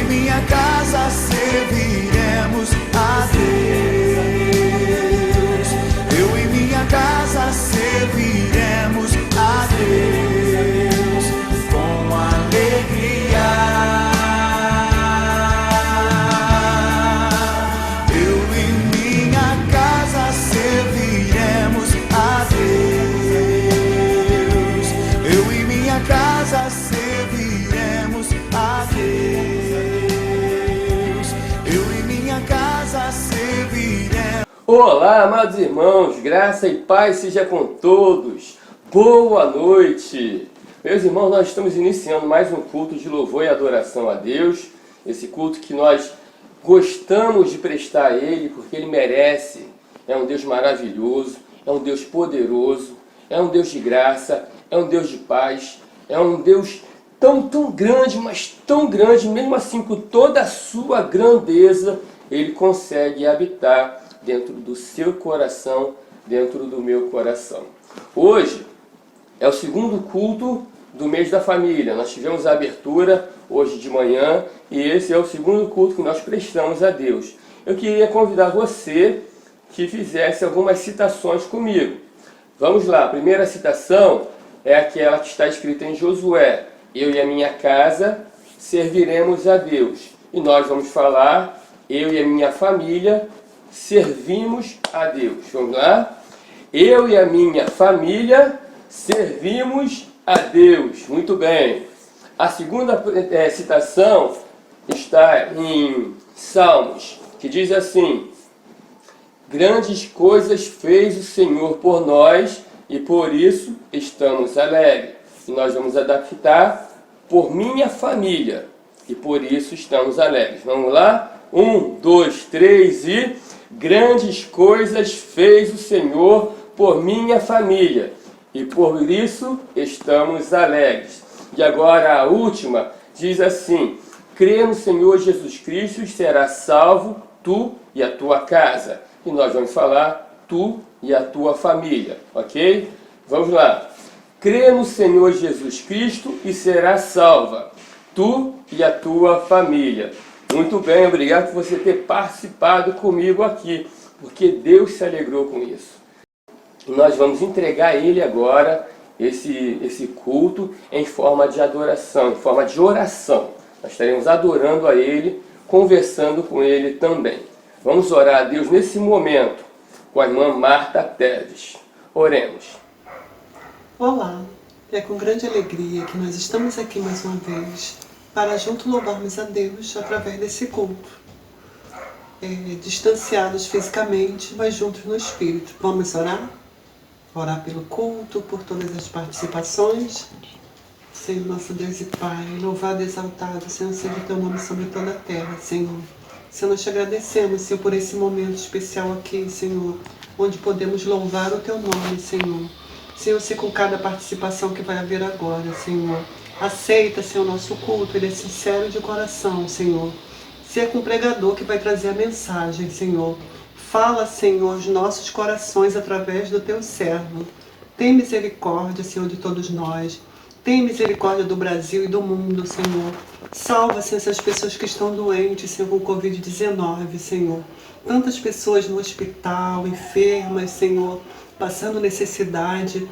minha casa serviremos a Deus. Eu e minha casa serviremos a Deus com alegria. Eu e minha casa serviremos a Deus. Eu e minha casa serviremos a Deus. Eu e minha casa serviremos. Olá, amados irmãos, graça e paz seja com todos. Boa noite. Meus irmãos, nós estamos iniciando mais um culto de louvor e adoração a Deus. Esse culto que nós gostamos de prestar a Ele, porque Ele merece. É um Deus maravilhoso, é um Deus poderoso, é um Deus de graça, é um Deus de paz, é um Deus tão grande, mas tão grande, mesmo assim com toda a sua grandeza, Ele consegue habitar dentro do seu coração, dentro do meu coração. Hoje é o segundo culto do mês da família. Nós tivemos a abertura hoje de manhã e esse é o segundo culto que nós prestamos a Deus. Eu queria convidar você que fizesse algumas citações comigo. Vamos lá, a primeira citação é aquela que está escrita em Josué. Eu e a minha casa serviremos a Deus. E nós vamos falar, eu e a minha família servimos a Deus. Vamos lá? Eu e a minha família servimos a Deus. Muito bem. A segunda citação está em Salmos, que diz assim: grandes coisas fez o Senhor por nós e por isso estamos alegres. E nós vamos adaptar por minha família e por isso estamos alegres. Vamos lá? 1, 2, 3 e... grandes coisas fez o Senhor por minha família e por isso estamos alegres. E agora a última diz assim: crê no Senhor Jesus Cristo e serás salvo, tu e a tua casa. E nós vamos falar tu e a tua família, ok? Vamos lá. Crê no Senhor Jesus Cristo e serás salva, tu e a tua família. Muito bem, obrigado por você ter participado comigo aqui, porque Deus se alegrou com isso. E nós vamos entregar a Ele agora esse culto em forma de adoração, em forma de oração. Nós estaremos adorando a Ele, conversando com Ele também. Vamos orar a Deus nesse momento com a irmã Marta Teves. Oremos. Olá, é com grande alegria que nós estamos aqui mais uma vez para junto louvarmos a Deus através desse culto. Distanciados fisicamente, mas juntos no Espírito. Vamos orar? Orar pelo culto, por todas as participações. Senhor, nosso Deus e Pai, louvado e exaltado, Senhor, seja o Teu nome sobre toda a terra, Senhor. Senhor, nós te agradecemos, Senhor, por esse momento especial aqui, Senhor, onde podemos louvar o Teu nome, Senhor. Senhor, se com cada participação que vai haver agora, Senhor, aceita, Senhor, nosso culto, ele é sincero de coração, Senhor. Se é com o pregador que vai trazer a mensagem, Senhor. Fala, Senhor, aos nossos corações através do Teu servo. Tem misericórdia, Senhor, de todos nós. Tem misericórdia do Brasil e do mundo, Senhor. Salva, Senhor, essas pessoas que estão doentes, Senhor, com Covid-19, Senhor. Tantas pessoas no hospital, enfermas, Senhor, passando necessidade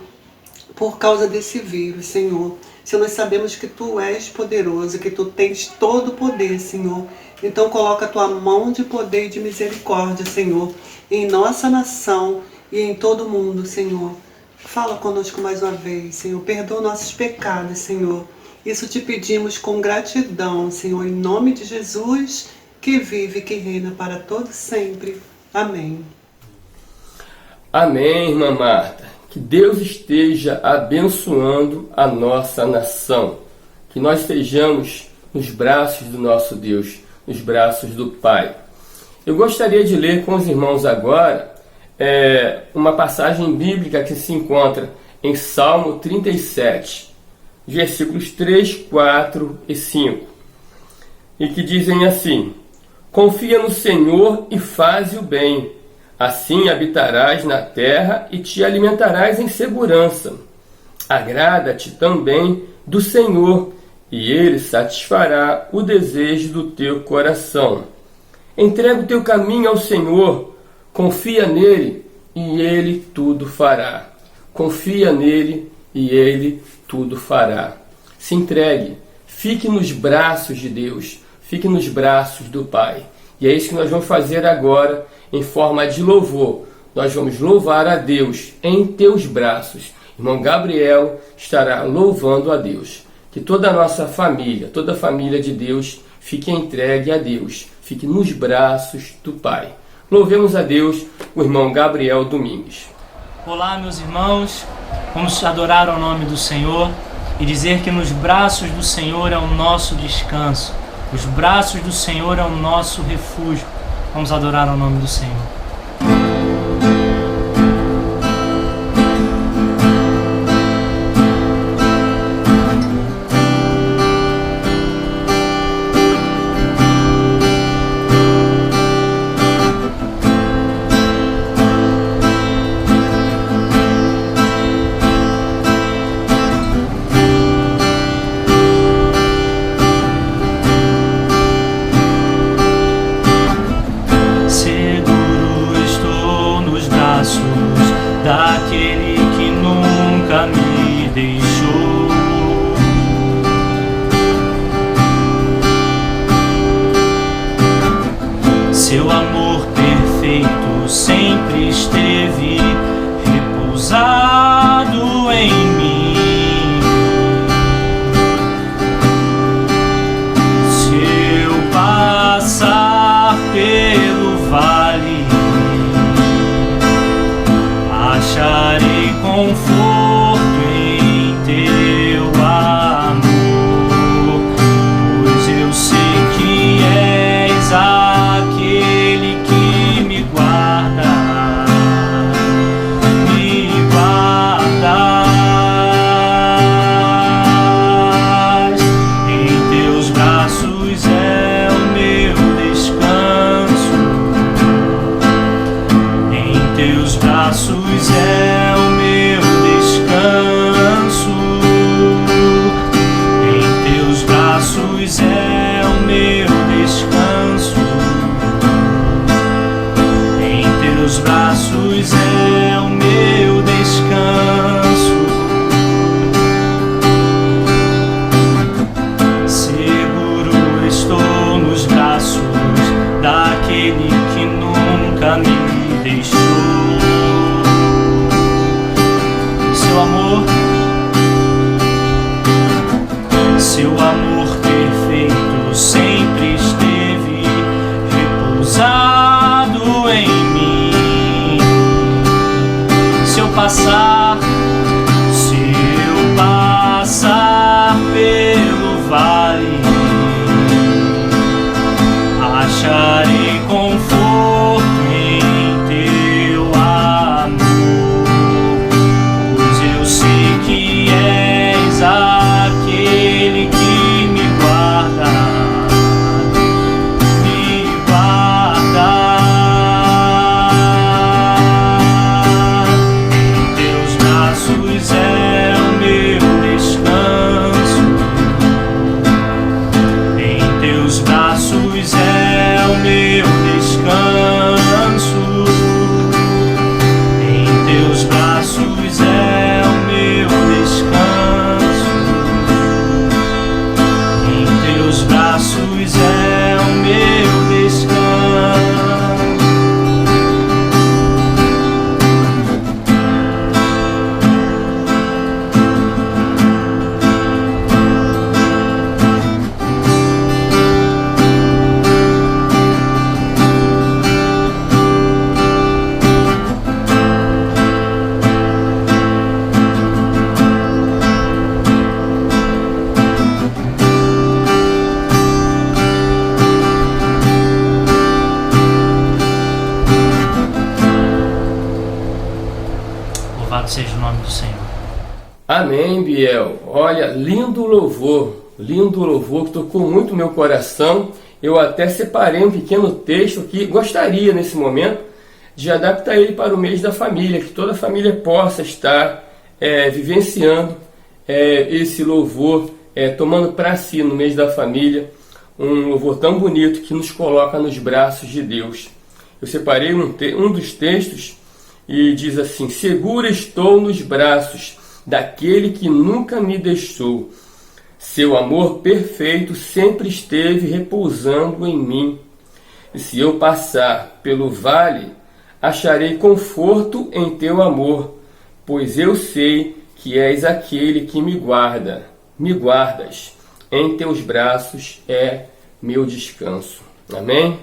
por causa desse vírus, Senhor. Senhor, nós sabemos que Tu és poderoso, que Tu tens todo o poder, Senhor. Então coloca a Tua mão de poder e de misericórdia, Senhor, em nossa nação e em todo o mundo, Senhor. Fala conosco mais uma vez, Senhor. Perdoa nossos pecados, Senhor. Isso te pedimos com gratidão, Senhor, em nome de Jesus, que vive e que reina para todo sempre. Amém. Amém, irmã Marta. Que Deus esteja abençoando a nossa nação. Que nós estejamos nos braços do nosso Deus, nos braços do Pai. Eu gostaria de ler com os irmãos agora uma passagem bíblica que se encontra em Salmo 37, versículos 3, 4 e 5, e que dizem assim: confia no Senhor e faze o bem, assim habitarás na terra e te alimentarás em segurança. Agrada-te também do Senhor, e Ele satisfará o desejo do teu coração. Entrega o teu caminho ao Senhor, confia nele e Ele tudo fará. Confia nele e Ele tudo fará. Se entregue, fique nos braços de Deus, fique nos braços do Pai. E é isso que nós vamos fazer agora em forma de louvor. Nós vamos louvar a Deus em teus braços. Irmão Gabriel estará louvando a Deus. Que toda a nossa família, toda a família de Deus, fique entregue a Deus, fique nos braços do Pai. Louvemos a Deus, o irmão Gabriel Domingues. Olá, meus irmãos, vamos adorar ao nome do Senhor e dizer que nos braços do Senhor é o nosso descanso, os braços do Senhor é o nosso refúgio. Vamos adorar ao nome do Senhor. Daquele que nunca me deixou. Seu amor perfeito sempre esteve repousado em mim. Se eu passar pelo vale, acharei conforto em teu amor, pois eu sei que és aquele que me guarda, me guardas. Em teus braços é o meu descanso, em teus braços é o meu descanso, em teus braços é o meu descanso, em teus braços é o meu descanso. Seguro estou nos braços daquele que nunca me deixou. Seu amor perfeito sempre esteve repousado em mim. Se eu passar pelo vale, acharei conforto em teu amor, pois eu sei que és aquele que me guarda, me guarda. Em teus braços é o meu descanso, em teus braços é o meu descanso, em teus braços é o meu descanso, em teus braços é o meu descanso. Louvado seja o nome do Senhor. Amém, Biel. Olha, lindo louvor que tocou muito no meu coração. Eu até separei um pequeno texto aqui, gostaria nesse momento de adaptar ele para o mês da família, que toda a família possa estar vivenciando esse louvor tomando para si, no mês da família, um louvor tão bonito que nos coloca nos braços de Deus. Eu separei um dos textos e diz assim: seguro estou nos braços daquele que nunca me deixou. Seu amor perfeito sempre esteve repousando em mim. E se eu passar pelo vale, acharei conforto em teu amor, pois eu sei que és aquele que me guarda. Me guardas. Em teus braços é meu descanso. Amém?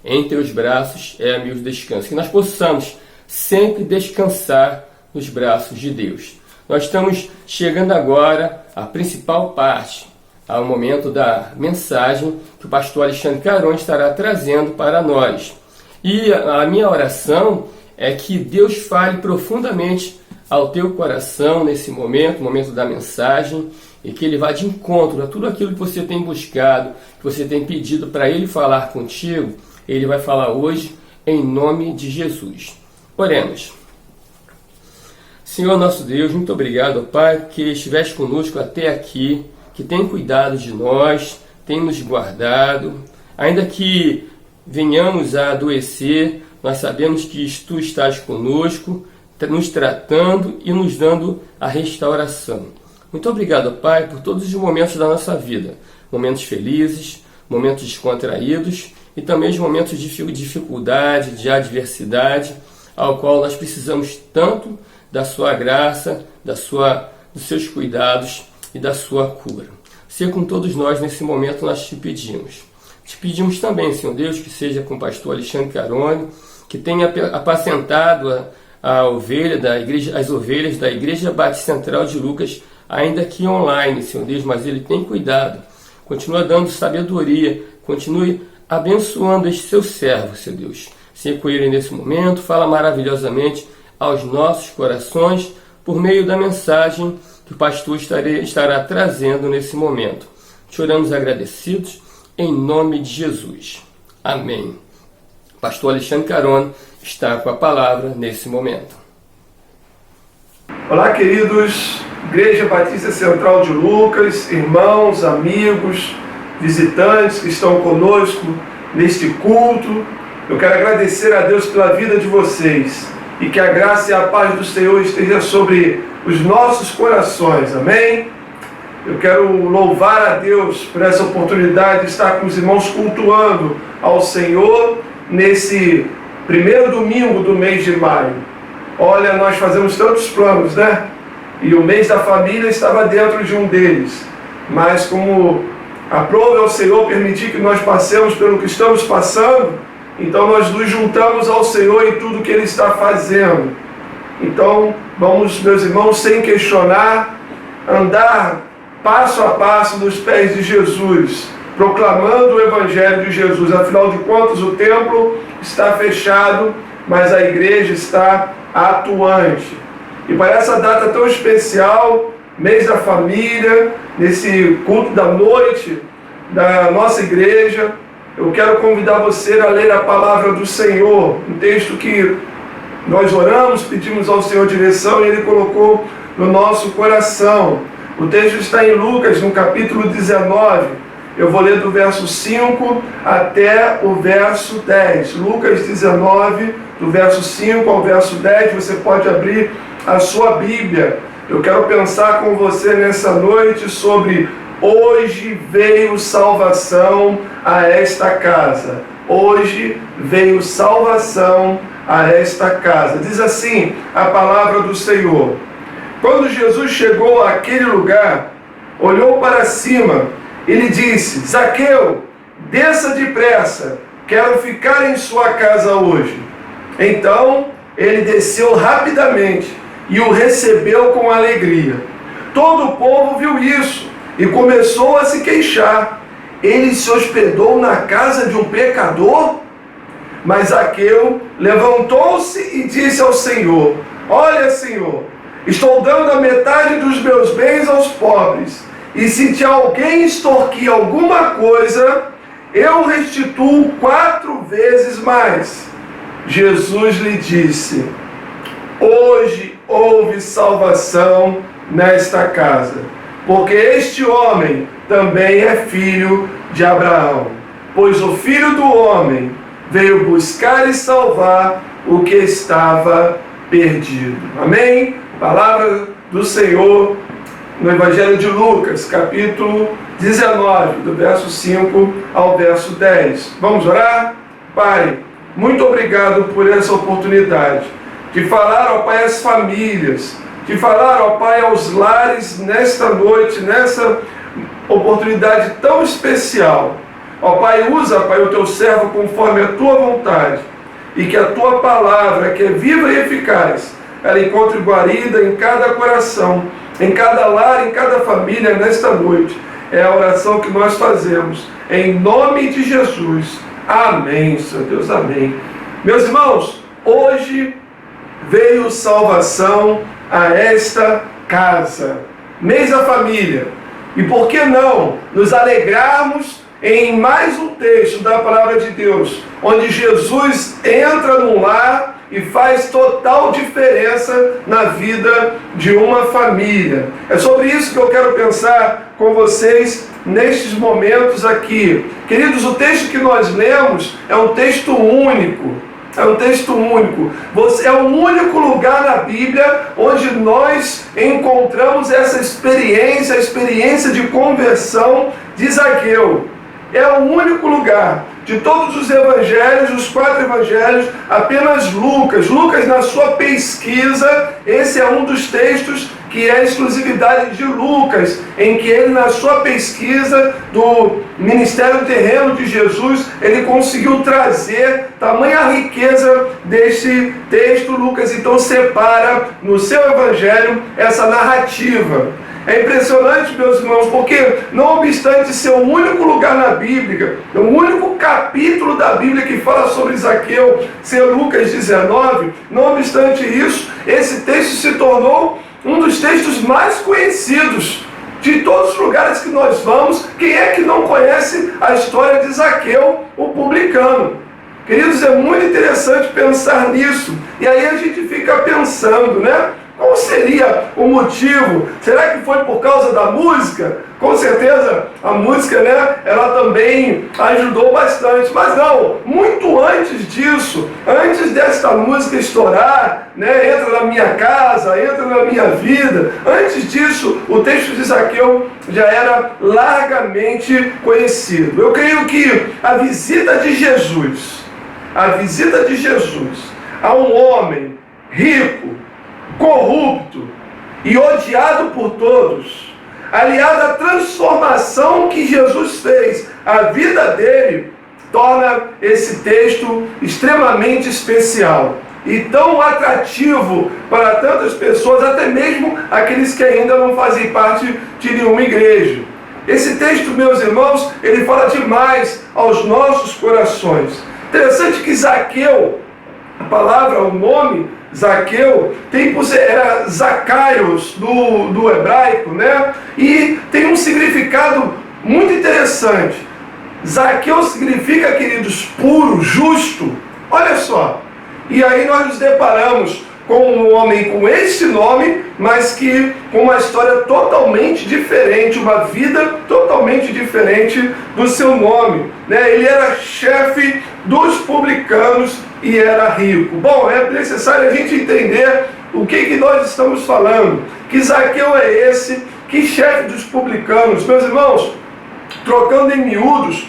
Em teus braços é meu descanso. Que nós possamos sempre descansar nos braços de Deus. Nós estamos chegando agora à principal parte, ao momento da mensagem que o pastor Alexandre Caron estará trazendo para nós. E a minha oração é que Deus fale profundamente ao teu coração nesse momento, momento da mensagem, e que Ele vá de encontro a tudo aquilo que você tem buscado, que você tem pedido para Ele falar contigo. Ele vai falar hoje em nome de Jesus. Oremos. Senhor nosso Deus, muito obrigado, Pai, que estiveste conosco até aqui, que tem cuidado de nós, tem nos guardado. Ainda que venhamos a adoecer, nós sabemos que Tu estás conosco, nos tratando e nos dando a restauração. Muito obrigado, Pai, por todos os momentos da nossa vida, momentos felizes, momentos descontraídos e também os momentos de dificuldade, de adversidade, ao qual nós precisamos tanto da Sua graça, dos Seus cuidados e da Sua cura. Ser com todos nós nesse momento nós te pedimos. Te pedimos também, Senhor Deus, que seja com o pastor Alexandre Caron, que tenha apacentado as ovelhas da Igreja Batista Central de Lucas, ainda que online, Senhor Deus, mas Ele tem cuidado. Continua dando sabedoria, continue abençoando este seu servo, Senhor Deus. Seja com ele nesse momento, fala maravilhosamente aos nossos corações por meio da mensagem que o pastor estará trazendo nesse momento. Te oramos agradecidos em nome de Jesus. Amém. Pastor Alexandre Caron está com a palavra nesse momento. Olá, queridos, Igreja Batista Central de Lucas, irmãos, amigos, visitantes que estão conosco neste culto. Eu quero agradecer a Deus pela vida de vocês e que a graça e a paz do Senhor esteja sobre os nossos corações, amém? Eu quero louvar a Deus por essa oportunidade de estar com os irmãos cultuando ao Senhor nesse primeiro domingo do mês de maio. Olha, nós fazemos tantos planos, né? E o mês da família estava dentro de um deles. Mas como aprove ao Senhor permitir que nós passemos pelo que estamos passando, então nós nos juntamos ao Senhor em tudo que Ele está fazendo. Então vamos, meus irmãos, sem questionar, andar passo a passo nos pés de Jesus, proclamando o Evangelho de Jesus. Afinal de contas, o templo está fechado, mas a igreja está atuante. E para essa data tão especial, mês da família, nesse culto da noite da nossa igreja, eu quero convidar você a ler a palavra do Senhor, um texto que nós oramos, pedimos ao Senhor direção e Ele colocou no nosso coração. O texto está em Lucas, no capítulo 19. Eu vou ler do verso 5 até o verso 10. Lucas 19, do verso 5 ao verso 10. Você pode abrir a sua Bíblia. Eu quero pensar com você nessa noite sobre hoje veio salvação a esta casa. Hoje veio salvação a esta casa. Diz assim a palavra do Senhor. Quando Jesus chegou àquele lugar, olhou para cima e lhe disse: Zaqueu, desça depressa, quero ficar em sua casa hoje. Então ele desceu rapidamente e o recebeu com alegria. Todo o povo viu isso e começou a se queixar. Ele se hospedou na casa de um pecador? Mas Zaqueu levantou-se e disse ao Senhor: Olha, Senhor, estou dando a metade dos meus bens aos pobres, e se de alguém extorquir alguma coisa, eu restituo 4 vezes mais. Jesus lhe disse: Hoje houve salvação nesta casa, porque este homem também é filho de Abraão. Pois o Filho do Homem veio buscar e salvar o que estava perdido. Amém? Palavra do Senhor no Evangelho de Lucas, capítulo 19, do verso 5 ao verso 10. Vamos orar? Pai, muito obrigado por essa oportunidade de falar, ó Pai, às famílias, de falar, ó Pai, aos lares nesta noite, nessa oportunidade tão especial. Ó Pai, usa, Pai, o teu servo conforme a tua vontade, e que a tua palavra, que é viva e eficaz, ela encontre guarida em cada coração, em cada lar, em cada família nesta noite. É a oração que nós fazemos, em nome de Jesus. Amém, Senhor Deus, amém. Meus irmãos, hoje veio salvação a esta casa. Mês da família. E por que não nos alegrarmos em mais um texto da palavra de Deus, onde Jesus entra num lar e faz total diferença na vida de uma família. É sobre isso que eu quero pensar com vocês nestes momentos aqui. Queridos, o texto que nós lemos é um texto único. É um texto único. É o único lugar na Bíblia onde nós encontramos essa experiência, a experiência de conversão de Zaqueu. É o único lugar. De todos os evangelhos, os 4 evangelhos, apenas Lucas, na sua pesquisa, esse é um dos textos que é exclusividade de Lucas, em que ele, na sua pesquisa do ministério terreno de Jesus, ele conseguiu trazer tamanha riqueza deste texto. Lucas então separa no seu evangelho essa narrativa. É impressionante, meus irmãos, porque não obstante ser o único lugar na Bíblia, o único capítulo da Bíblia que fala sobre Zaqueu, ser Lucas 19, não obstante isso, esse texto se tornou um dos textos mais conhecidos de todos os lugares que nós vamos. Quem é que não conhece a história de Zaqueu, o publicano? Queridos, é muito interessante pensar nisso. E aí a gente fica pensando, né? Qual seria o motivo? Será que foi por causa da música? Com certeza a música, né, ela também ajudou bastante. Mas não, muito antes disso, antes desta música estourar, né, entra na minha casa, entra na minha vida, antes disso, o texto de Zaqueu já era largamente conhecido. Eu creio que a visita de Jesus a um homem rico, corrupto e odiado por todos, aliado à transformação que Jesus fez a vida dele, torna esse texto extremamente especial e tão atrativo para tantas pessoas, até mesmo aqueles que ainda não fazem parte de nenhuma igreja. Esse texto, meus irmãos, ele fala demais aos nossos corações. Interessante que Zaqueu, a palavra, o nome Zaqueu, era Zacaios do hebraico, né? E tem um significado muito interessante. Zaqueu significa, queridos, puro, justo. Olha só. E aí nós nos deparamos com um homem com esse nome, mas que com uma história totalmente diferente, uma vida totalmente diferente do seu nome, né? Ele era chefe dos publicanos e era rico. Bom, é necessário a gente entender o que nós estamos falando. Que Zaqueu é esse? Que chefe dos publicanos? Meus irmãos, trocando em miúdos,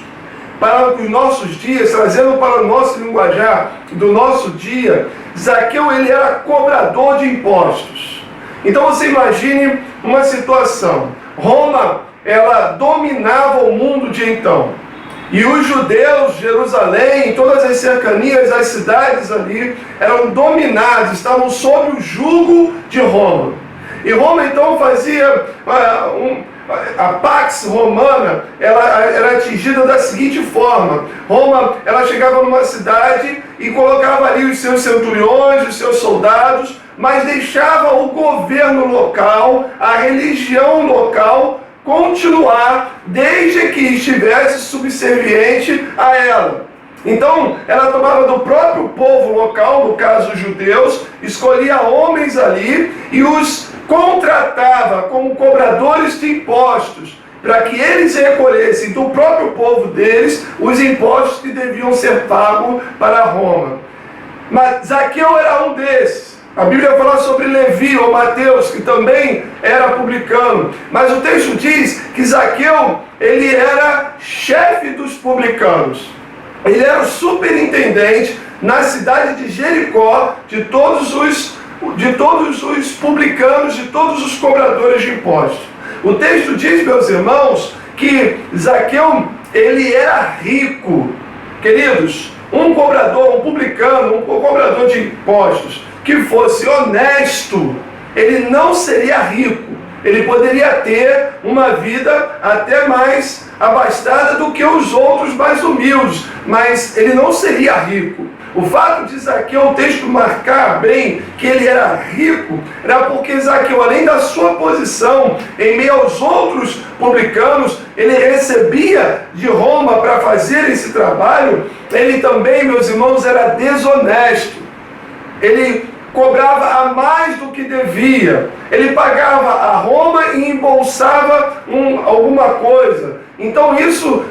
para os nossos dias, trazendo para o nosso linguajar do nosso dia, Zaqueu, ele era cobrador de impostos. Então você imagine uma situação. Roma, ela dominava o mundo de então. E os judeus, Jerusalém, todas as cercanias, as cidades ali, eram dominados, estavam sob o jugo de Roma. E Roma então fazia a Pax Romana, ela era atingida da seguinte forma. Roma, ela chegava numa cidade e colocava ali os seus centuriões, os seus soldados, mas deixava o governo local, a religião local, continuar desde que estivesse subserviente a ela. Então, ela tomava do próprio povo local, no caso os judeus, escolhia homens ali e os contratava como cobradores de impostos, para que eles recolhessem do próprio povo deles os impostos que deviam ser pagos para Roma. Mas Zaqueu era um desses. A Bíblia fala sobre Levi ou Mateus, que também era publicano. Mas o texto diz que Zaqueu, ele era chefe dos publicanos. Ele era o superintendente na cidade de Jericó de todos os publicanos, de todos os cobradores de impostos. O texto diz, meus irmãos, que Zaqueu, ele era rico. Queridos, um cobrador, um publicano, um cobrador de impostos que fosse honesto, ele não seria rico. Ele poderia ter uma vida até mais abastada do que os outros mais humildes, mas ele não seria rico. O fato de Zaqueu, o texto marcar bem que ele era rico, era porque Zaqueu, além da sua posição em meio aos outros publicanos, ele recebia de Roma para fazer esse trabalho. Ele também, meus irmãos, era desonesto. Ele cobrava a mais do que devia. Ele pagava a Roma e embolsava alguma coisa. Então isso,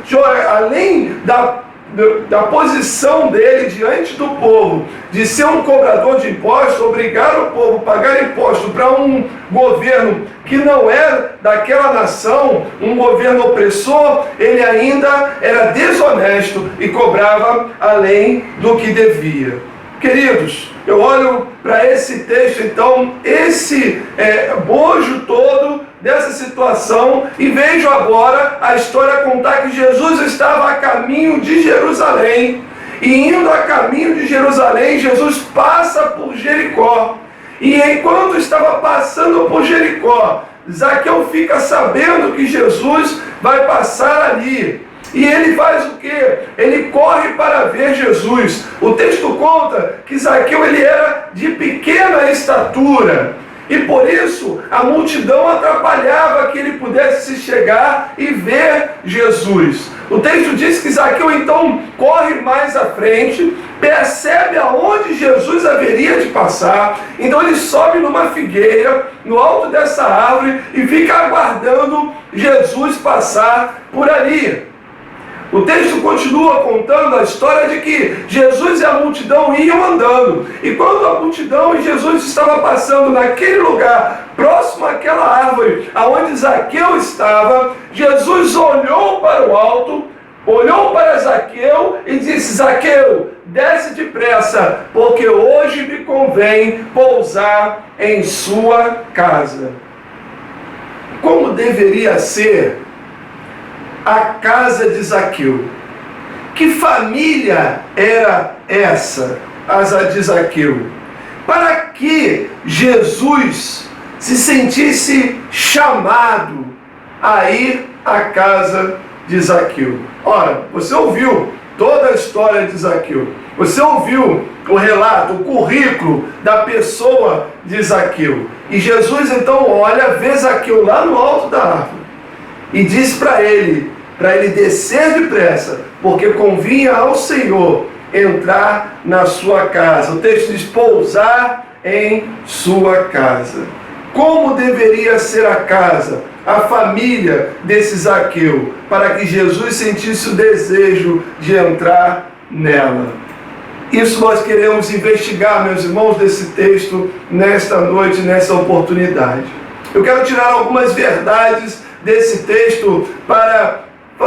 além da posição dele diante do povo, de ser um cobrador de impostos, obrigar o povo a pagar imposto para um governo que não era daquela nação, um governo opressor, ele ainda era desonesto e cobrava além do que devia. Queridos, eu olho para esse texto, então, esse bojo todo dessa situação, e vejo agora a história contar que Jesus estava a caminho de Jerusalém, e indo a caminho de Jerusalém, Jesus passa por Jericó, e enquanto estava passando por Jericó, Zaqueu fica sabendo que Jesus vai passar ali. E ele faz o quê? Ele corre para ver Jesus. O texto conta que Zaqueu, ele era de pequena estatura. E por isso a multidão atrapalhava que ele pudesse chegar e ver Jesus. O texto diz que Zaqueu então corre mais à frente, percebe aonde Jesus haveria de passar. Então ele sobe numa figueira, no alto dessa árvore, e fica aguardando Jesus passar por ali. O texto continua contando a história de que Jesus e a multidão iam andando. E quando a multidão e Jesus estava passando naquele lugar, próximo àquela árvore, aonde Zaqueu estava, Jesus olhou para o alto, olhou para Zaqueu e disse: Zaqueu, desce depressa, porque hoje me convém pousar em sua casa. Como deveria ser a casa de Zaqueu? Que família era essa, a de Zaqueu? Para que Jesus se sentisse chamado a ir à casa de Zaqueu? Ora, você ouviu toda a história de Zaqueu. Você ouviu o relato, o currículo da pessoa de Zaqueu. E Jesus então olha, vê Zaqueu lá no alto da árvore e diz para ele descer depressa, porque convinha ao Senhor entrar na sua casa. O texto diz: pousar em sua casa. Como deveria ser a casa, a família desse Zaqueu, para que Jesus sentisse o desejo de entrar nela? Isso nós queremos investigar, meus irmãos, desse texto, nesta noite, nessa oportunidade. Eu quero tirar algumas verdades desse texto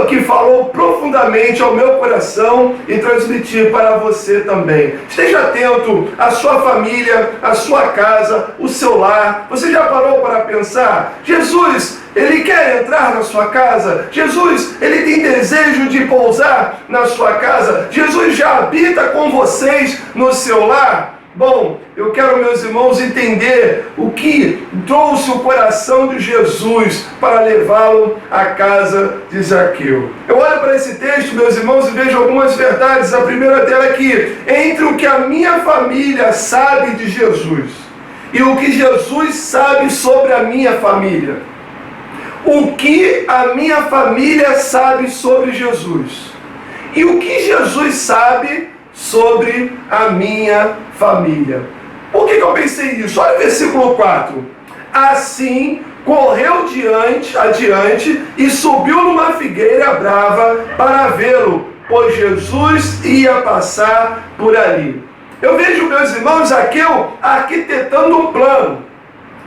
que falou profundamente ao meu coração e transmitir para você também. Esteja atento à sua família, à sua casa, o seu lar. Você já parou para pensar? Jesus, ele quer entrar na sua casa? Jesus, ele tem desejo de pousar na sua casa? Jesus já habita com vocês no seu lar? Bom, eu quero, meus irmãos, entender o que trouxe o coração de Jesus para levá-lo à casa de Zaqueu. Eu olho para esse texto, meus irmãos, e vejo algumas verdades. A primeira dela é que entre o que a minha família sabe de Jesus e o que Jesus sabe sobre a minha família, o que a minha família sabe sobre Jesus E o que Jesus sabe sobre a minha família? Por que eu pensei nisso? Olha o versículo 4. Assim correu adiante e subiu numa figueira brava para vê-lo, pois Jesus ia passar por ali. Eu vejo, meus irmãos, Zaqueu arquitetando um plano.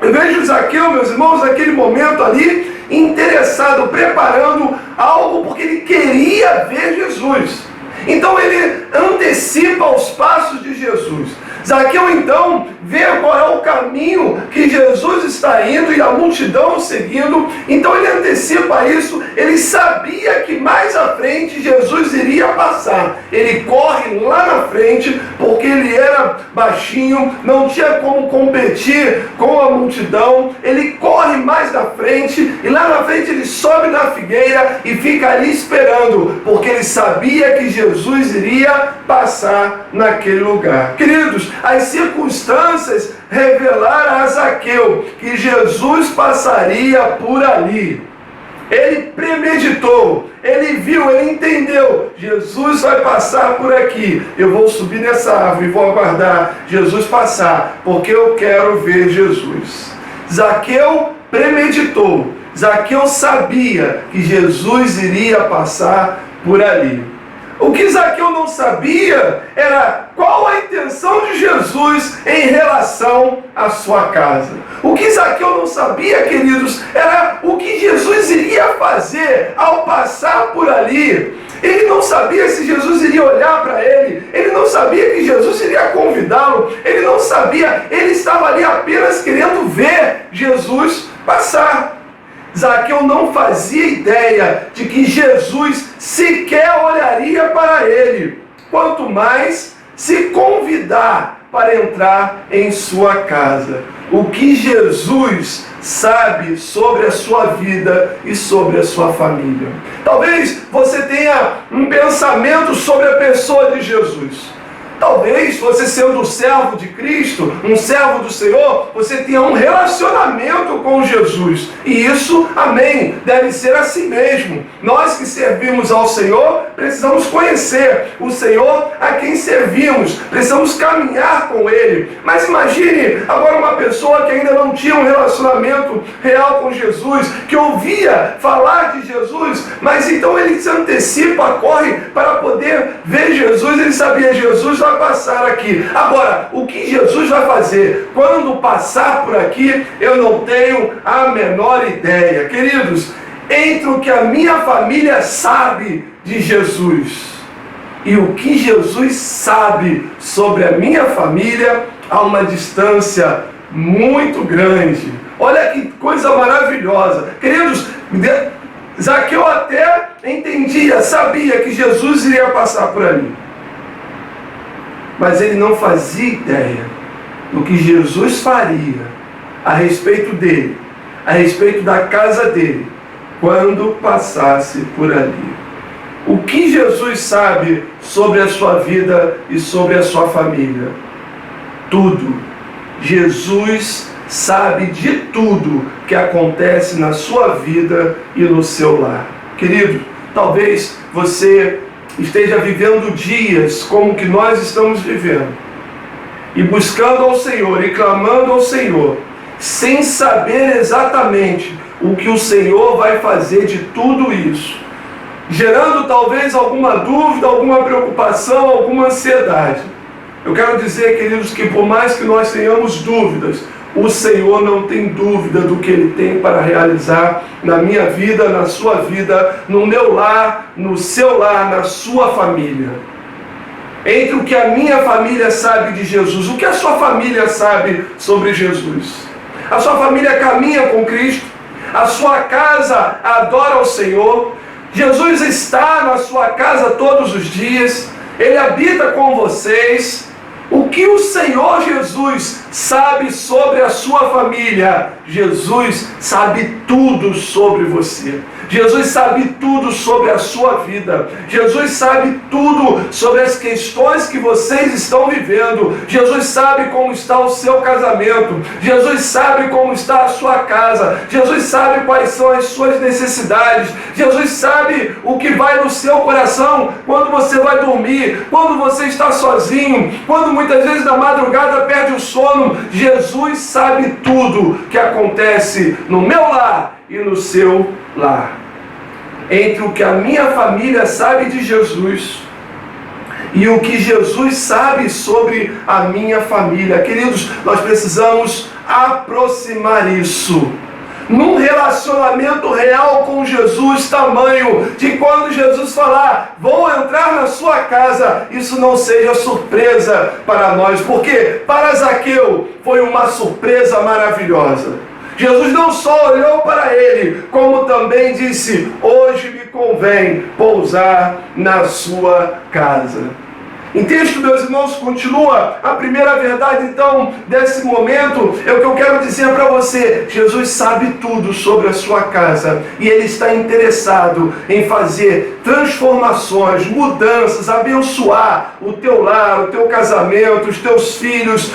Eu vejo Zaqueu, meus irmãos, naquele momento ali, interessado, preparando algo, porque ele queria ver Jesus. Então ele antecipa os passos de Jesus. Zaqueu então vê qual é o caminho que Jesus está indo e a multidão seguindo. Então ele antecipa isso. Ele sabia que mais à frente Jesus iria passar. Ele corre lá na frente porque ele era baixinho, não tinha como competir com a multidão. Ele corre mais na frente e lá na frente ele sobe na figueira e fica ali esperando, porque ele sabia que Jesus iria passar naquele lugar. Queridos, as circunstâncias revelaram a Zaqueu que Jesus passaria por ali. Ele premeditou, ele viu, ele entendeu. Jesus vai passar por aqui. Eu vou subir nessa árvore e vou aguardar Jesus passar, porque eu quero ver Jesus. Zaqueu premeditou. Zaqueu sabia que Jesus iria passar por ali. O que Zaqueu não sabia era qual a intenção de Jesus em relação à sua casa. O que Zaqueu não sabia, queridos, era o que Jesus iria fazer ao passar por ali. Ele não sabia se Jesus iria olhar para ele, ele não sabia que Jesus iria convidá-lo, ele não sabia, ele estava ali apenas querendo ver Jesus passar. Zaqueu não fazia ideia de que Jesus sequer olharia para ele, quanto mais se convidar para entrar em sua casa. O que Jesus sabe sobre a sua vida e sobre a sua família. Talvez você tenha um pensamento sobre a pessoa de Jesus. Talvez você, sendo um servo de Cristo, um servo do Senhor, você tenha um relacionamento com Jesus. E isso, amém, deve ser assim mesmo. Nós que servimos ao Senhor, precisamos conhecer o Senhor a quem servimos. Precisamos caminhar com Ele. Mas imagine agora uma pessoa que ainda não tinha um relacionamento real com Jesus, que ouvia falar de Jesus, mas então ele se antecipa, corre para poder ver Jesus. Ele sabia, Jesus vai passar aqui. Agora, o que Jesus vai fazer quando passar por aqui, eu não tenho a menor ideia. Queridos, entre o que a minha família sabe de Jesus e o que Jesus sabe sobre a minha família, há uma distância muito grande. Olha que coisa maravilhosa. Queridos, Zaqueu até entendia, sabia que Jesus iria passar por ali. Mas ele não fazia ideia do que Jesus faria a respeito dele, a respeito da casa dele, quando passasse por ali. O que Jesus sabe sobre a sua vida e sobre a sua família? Tudo. Jesus sabe de tudo que acontece na sua vida e no seu lar. Querido, talvez você esteja vivendo dias como que nós estamos vivendo, e buscando ao Senhor, e clamando ao Senhor, sem saber exatamente o que o Senhor vai fazer de tudo isso, gerando talvez alguma dúvida, alguma preocupação, alguma ansiedade. Eu quero dizer, queridos, que por mais que nós tenhamos dúvidas, o Senhor não tem dúvida do que Ele tem para realizar na minha vida, na sua vida, no meu lar, no seu lar, na sua família. Entre o que a minha família sabe de Jesus, o que a sua família sabe sobre Jesus? A sua família caminha com Cristo? A sua casa adora ao Senhor? Jesus está na sua casa todos os dias? Ele habita com vocês? O que o Senhor Jesus sabe sobre a sua família? Jesus sabe tudo sobre você. Jesus sabe tudo sobre a sua vida. Jesus sabe tudo sobre as questões que vocês estão vivendo. Jesus sabe como está o seu casamento. Jesus sabe como está a sua casa. Jesus sabe quais são as suas necessidades. Jesus sabe o que vai no seu coração quando você vai dormir, quando você está sozinho, quando muitas vezes na madrugada perde o sono. Jesus sabe tudo que acontece no meu lar e no seu lar. Entre o que a minha família sabe de Jesus e o que Jesus sabe sobre a minha família. Queridos, nós precisamos aproximar isso num relacionamento real com Jesus, tamanho de quando Jesus falar, vou entrar na sua casa, isso não seja surpresa para nós, porque para Zaqueu foi uma surpresa maravilhosa. Jesus não só olhou para ele, como também disse, hoje me convém pousar na sua casa. Em texto, meus irmãos, continua a primeira verdade, então, desse momento, é o que eu quero dizer para você. Jesus sabe tudo sobre a sua casa e Ele está interessado em fazer transformações, mudanças, abençoar o teu lar, o teu casamento, os teus filhos,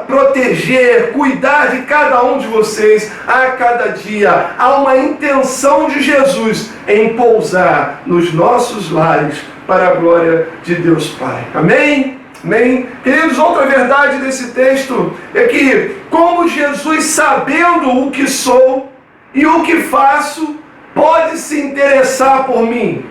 proteger, cuidar de cada um de vocês a cada dia. Há uma intenção de Jesus em pousar nos nossos lares para a glória de Deus Pai. Amém? Amém? Queridos, outra verdade desse texto é que, como Jesus, sabendo o que sou e o que faço, pode se interessar por mim?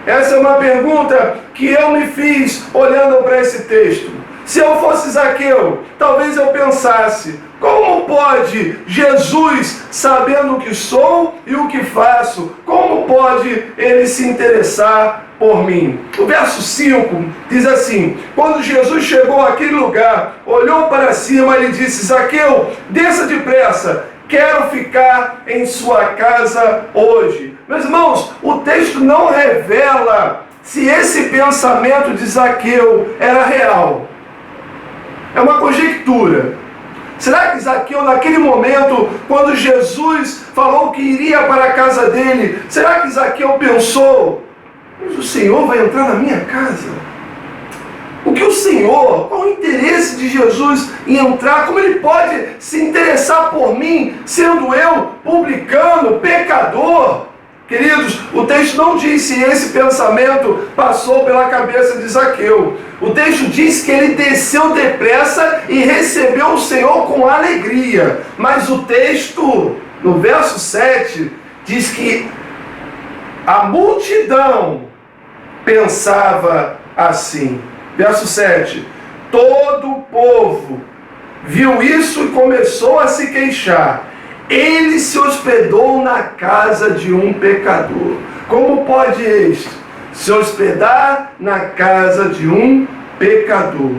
Essa é uma pergunta que eu me fiz olhando para esse texto. Se eu fosse Zaqueu, talvez eu pensasse, como pode Jesus, sabendo o que sou e o que faço, como pode Ele se interessar por mim? O verso 5 diz assim, quando Jesus chegou àquele lugar, olhou para cima e disse, Zaqueu, desça depressa, quero ficar em sua casa hoje. Meus irmãos, o texto não revela se esse pensamento de Zaqueu era real. É uma conjectura. Será que Zaqueu, naquele momento, quando Jesus falou que iria para a casa dele, será que Zaqueu pensou, mas o Senhor vai entrar na minha casa? O que o Senhor, qual o interesse de Jesus em entrar? Como Ele pode se interessar por mim, sendo eu publicano, pecador? Queridos, o texto não diz se esse pensamento passou pela cabeça de Zaqueu. O texto diz que ele desceu depressa e recebeu o Senhor com alegria. Mas o texto, no verso 7, diz que a multidão pensava assim. Verso 7. Todo o povo viu isso e começou a se queixar. Ele se hospedou na casa de um pecador. Como pode este se hospedar na casa de um pecador?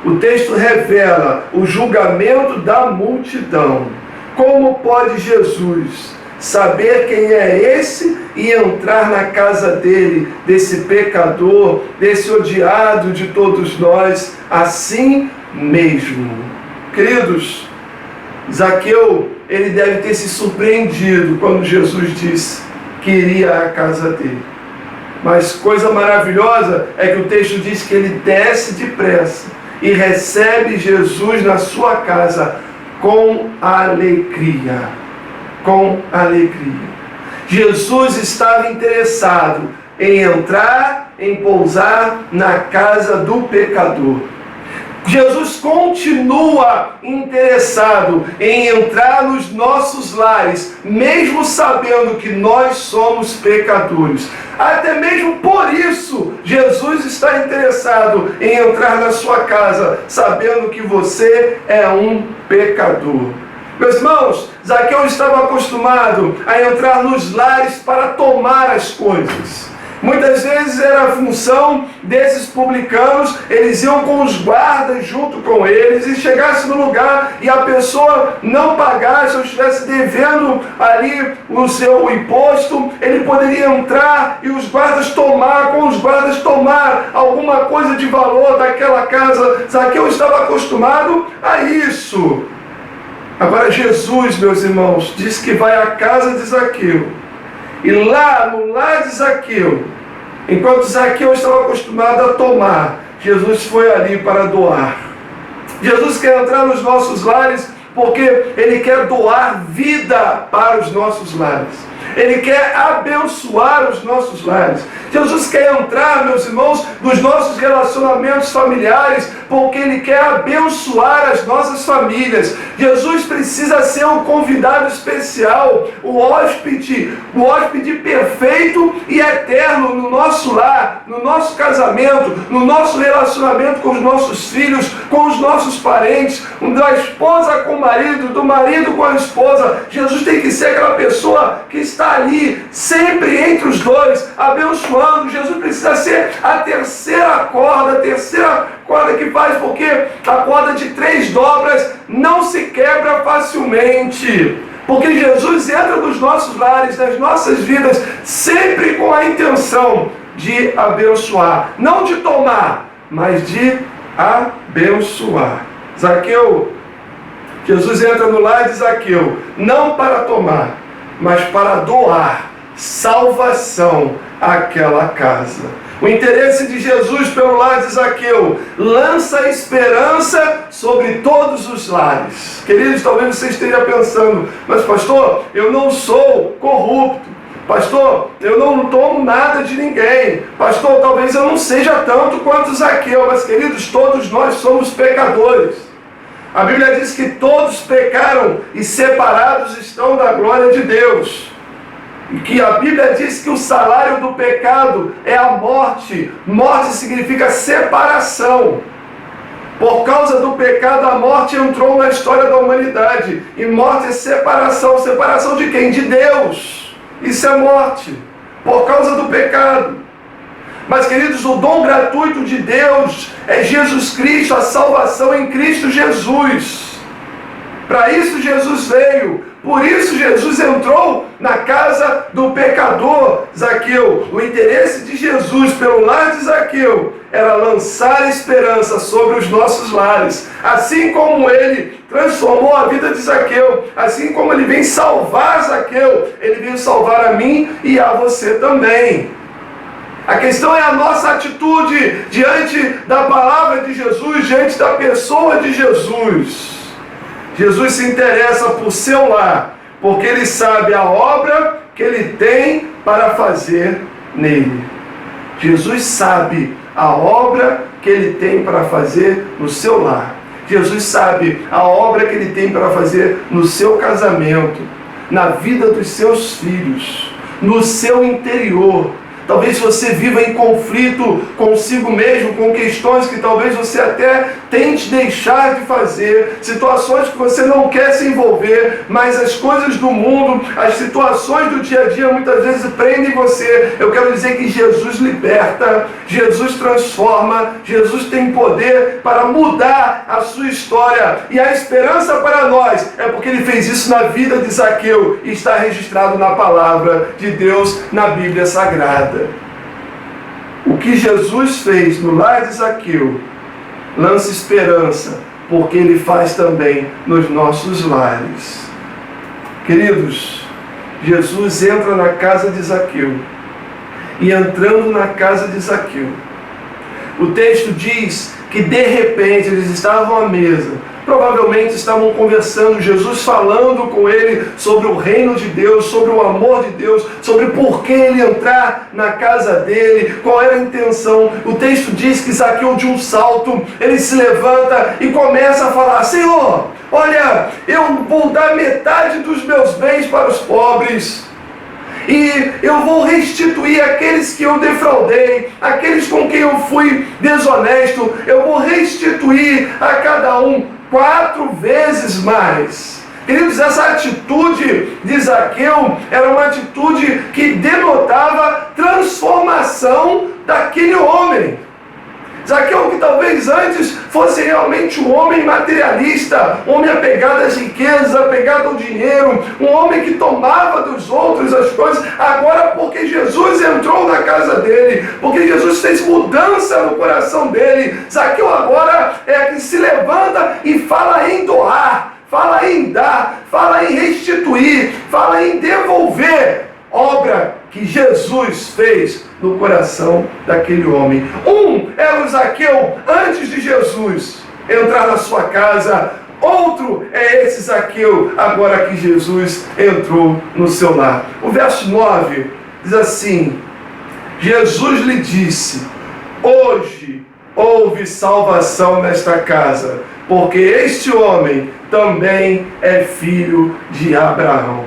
O texto revela o julgamento da multidão. Como pode Jesus saber quem é esse e entrar na casa dele, desse pecador, desse odiado de todos nós, assim mesmo? Queridos, Zaqueu, ele deve ter se surpreendido quando Jesus disse que iria à casa dele. Mas coisa maravilhosa é que o texto diz que ele desce depressa e recebe Jesus na sua casa com alegria. Com alegria. Jesus estava interessado em entrar, em pousar na casa do pecador. Jesus continua interessado em entrar nos nossos lares, mesmo sabendo que nós somos pecadores. Até mesmo por isso, Jesus está interessado em entrar na sua casa, sabendo que você é um pecador. Meus irmãos, Zaqueu estava acostumado a entrar nos lares para tomar as coisas. Muitas vezes era a função desses publicanos, eles iam com os guardas junto com eles e chegasse no lugar e a pessoa não pagasse ou estivesse devendo ali o seu imposto, ele poderia entrar e os guardas tomar alguma coisa de valor daquela casa. Zaqueu estava acostumado a isso. Agora Jesus, meus irmãos, diz que vai à casa de Zaqueu E lá no lar de Zaqueu, enquanto Zaqueu estava acostumado a tomar, Jesus foi ali para doar. Jesus quer entrar nos nossos lares porque Ele quer doar vida para os nossos lares. Ele quer abençoar os nossos lares. Jesus quer entrar, meus irmãos, nos nossos relacionamentos familiares, porque Ele quer abençoar as nossas famílias. Jesus precisa ser um convidado especial, o hóspede perfeito e eterno no nosso lar, no nosso casamento, no nosso relacionamento com os nossos filhos, com os nossos parentes, da esposa com o marido, do marido com a esposa. Jesus tem que ser aquela pessoa que está ali, sempre entre os dois, abençoando. Jesus precisa ser a terceira corda que faz, porque a corda de 3 dobras não se quebra facilmente. Porque Jesus entra nos nossos lares, nas nossas vidas, sempre com a intenção de abençoar. Não de tomar, mas de abençoar. Zaqueu, Jesus entra no lar de Zaqueu, não para tomar, mas para doar salvação àquela casa. O interesse de Jesus pelo lar de Zaqueu lança esperança sobre todos os lares. Queridos, talvez você esteja pensando, mas pastor, eu não sou corrupto. Pastor, eu não tomo nada de ninguém. Pastor, talvez eu não seja tanto quanto Zaqueu. Mas queridos, todos nós somos pecadores. A Bíblia diz que todos pecaram e separados estão da glória de Deus. E que a Bíblia diz que o salário do pecado é a morte. Morte significa separação. Por causa do pecado, a morte entrou na história da humanidade. E morte é separação. Separação de quem? De Deus. Isso é morte. Por causa do pecado. Mas, queridos, o dom gratuito de Deus é Jesus Cristo, a salvação em Cristo Jesus. Para isso Jesus veio. Por isso Jesus entrou na casa do pecador Zaqueu. O interesse de Jesus pelo lar de Zaqueu era lançar esperança sobre os nossos lares. Assim como Ele transformou a vida de Zaqueu, assim como Ele vem salvar Zaqueu, Ele veio salvar a mim e a você também. A questão é a nossa atitude diante da palavra de Jesus, diante da pessoa de Jesus. Jesus se interessa por seu lar, porque Ele sabe a obra que Ele tem para fazer nele. Jesus sabe a obra que Ele tem para fazer no seu lar. Jesus sabe a obra que Ele tem para fazer no seu casamento, na vida dos seus filhos, no seu interior. Talvez você viva em conflito consigo mesmo, com questões que talvez você até tente deixar de fazer, situações que você não quer se envolver, mas as coisas do mundo, as situações do dia a dia muitas vezes prendem você. Eu quero dizer que Jesus liberta, Jesus transforma, Jesus tem poder para mudar a sua história. E a esperança para nós é porque Ele fez isso na vida de Zaqueu e está registrado na palavra de Deus, na Bíblia Sagrada. O que Jesus fez no lar de Zaqueu lança esperança, porque Ele faz também nos nossos lares. Queridos, Jesus entra na casa de Zaqueu, e entrando na casa de Zaqueu, o texto diz que de repente eles estavam à mesa, provavelmente estavam conversando, Jesus falando com ele sobre o reino de Deus, sobre o amor de Deus, sobre por que ele entrar na casa dele, qual era a intenção. O texto diz que Zaqueu, de um salto, ele se levanta e começa a falar: Senhor, olha, eu vou dar metade dos meus bens para os pobres. E eu vou restituir aqueles que eu defraudei, aqueles com quem eu fui desonesto, eu vou restituir a cada um 4 vezes mais. Queridos, essa atitude de Zaqueu era uma atitude que denotava transformação daquele homem. Zaqueu, que talvez antes fosse realmente um homem materialista, um homem apegado às riquezas, apegado ao dinheiro, um homem que tomava dos outros as coisas, agora porque Jesus entrou na casa dele, porque Jesus fez mudança no coração dele, Zaqueu agora é que se levanta e fala em doar, fala em dar, fala em restituir, fala em devolver. obra que Jesus fez no coração daquele homem. Um era o Zaqueu antes de Jesus entrar na sua casa. Outro é esse Zaqueu agora que Jesus entrou no seu lar. O verso 9 diz assim: Jesus lhe disse: hoje houve salvação nesta casa, porque este homem também é filho de Abraão.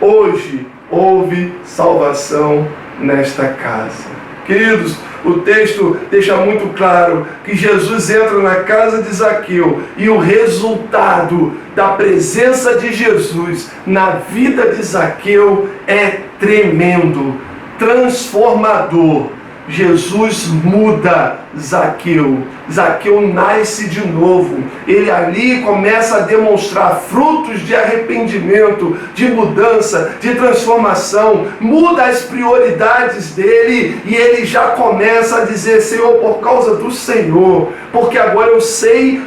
Hoje houve salvação nesta casa. Queridos, o texto deixa muito claro que Jesus entra na casa de Zaqueu e o resultado da presença de Jesus na vida de Zaqueu é tremendo, transformador. Jesus muda Zaqueu. Zaqueu nasce de novo. Ele ali começa a demonstrar frutos de arrependimento, de mudança, de transformação. Muda as prioridades dele e ele já começa a dizer: Senhor, por causa do Senhor, porque agora eu sei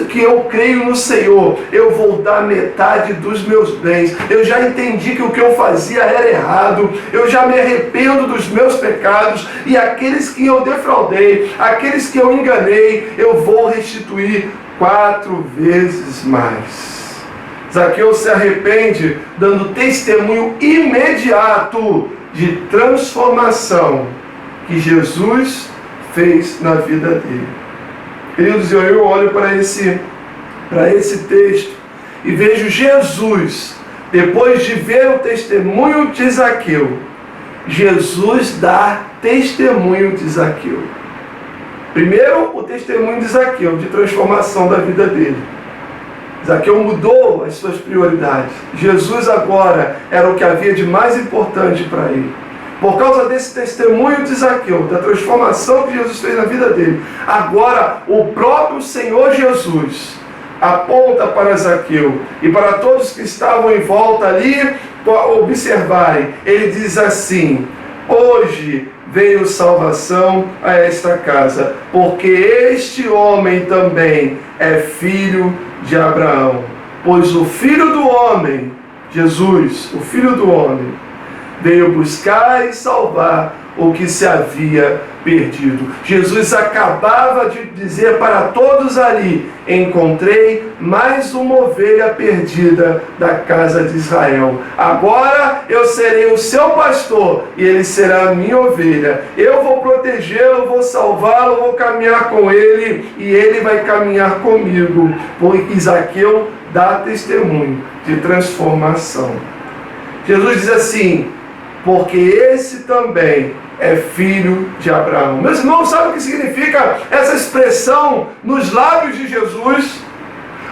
que eu creio no Senhor, eu vou dar metade dos meus bens. Eu já entendi que o que eu fazia era errado. Eu já me arrependo dos meus pecados e aqueles que eu defraudei, aqueles que eu enganei, eu vou restituir 4 vezes mais. Zaqueu se arrepende, dando testemunho imediato de transformação que Jesus fez na vida dele. Queridos, eu olho para esse texto e vejo Jesus, depois de ver o testemunho de Zaqueu, Jesus dá testemunho de Zaqueu. Primeiro, o testemunho de Zaqueu, de transformação da vida dele. Zaqueu mudou as suas prioridades. Jesus agora era o que havia de mais importante para ele. Por causa desse testemunho de Zaqueu, da transformação que Jesus fez na vida dele, agora o próprio Senhor Jesus aponta para Zaqueu e para todos que estavam em volta ali observarem. Ele diz assim: hoje veio salvação a esta casa, porque este homem também é filho de Abraão. Pois o Filho do Homem, Jesus, o Filho do Homem, veio buscar e salvar o que se havia perdido. Jesus acabava de dizer para todos ali: encontrei mais uma ovelha perdida da casa de Israel. Agora eu serei o seu pastor e ele será a minha ovelha. Eu vou protegê-lo, vou salvá-lo, vou caminhar com ele e ele vai caminhar comigo. Porque Zaqueu dá testemunho de transformação. Jesus diz assim: porque esse também é filho de Abraão. Meus irmãos, sabe o que significa essa expressão nos lábios de Jesus?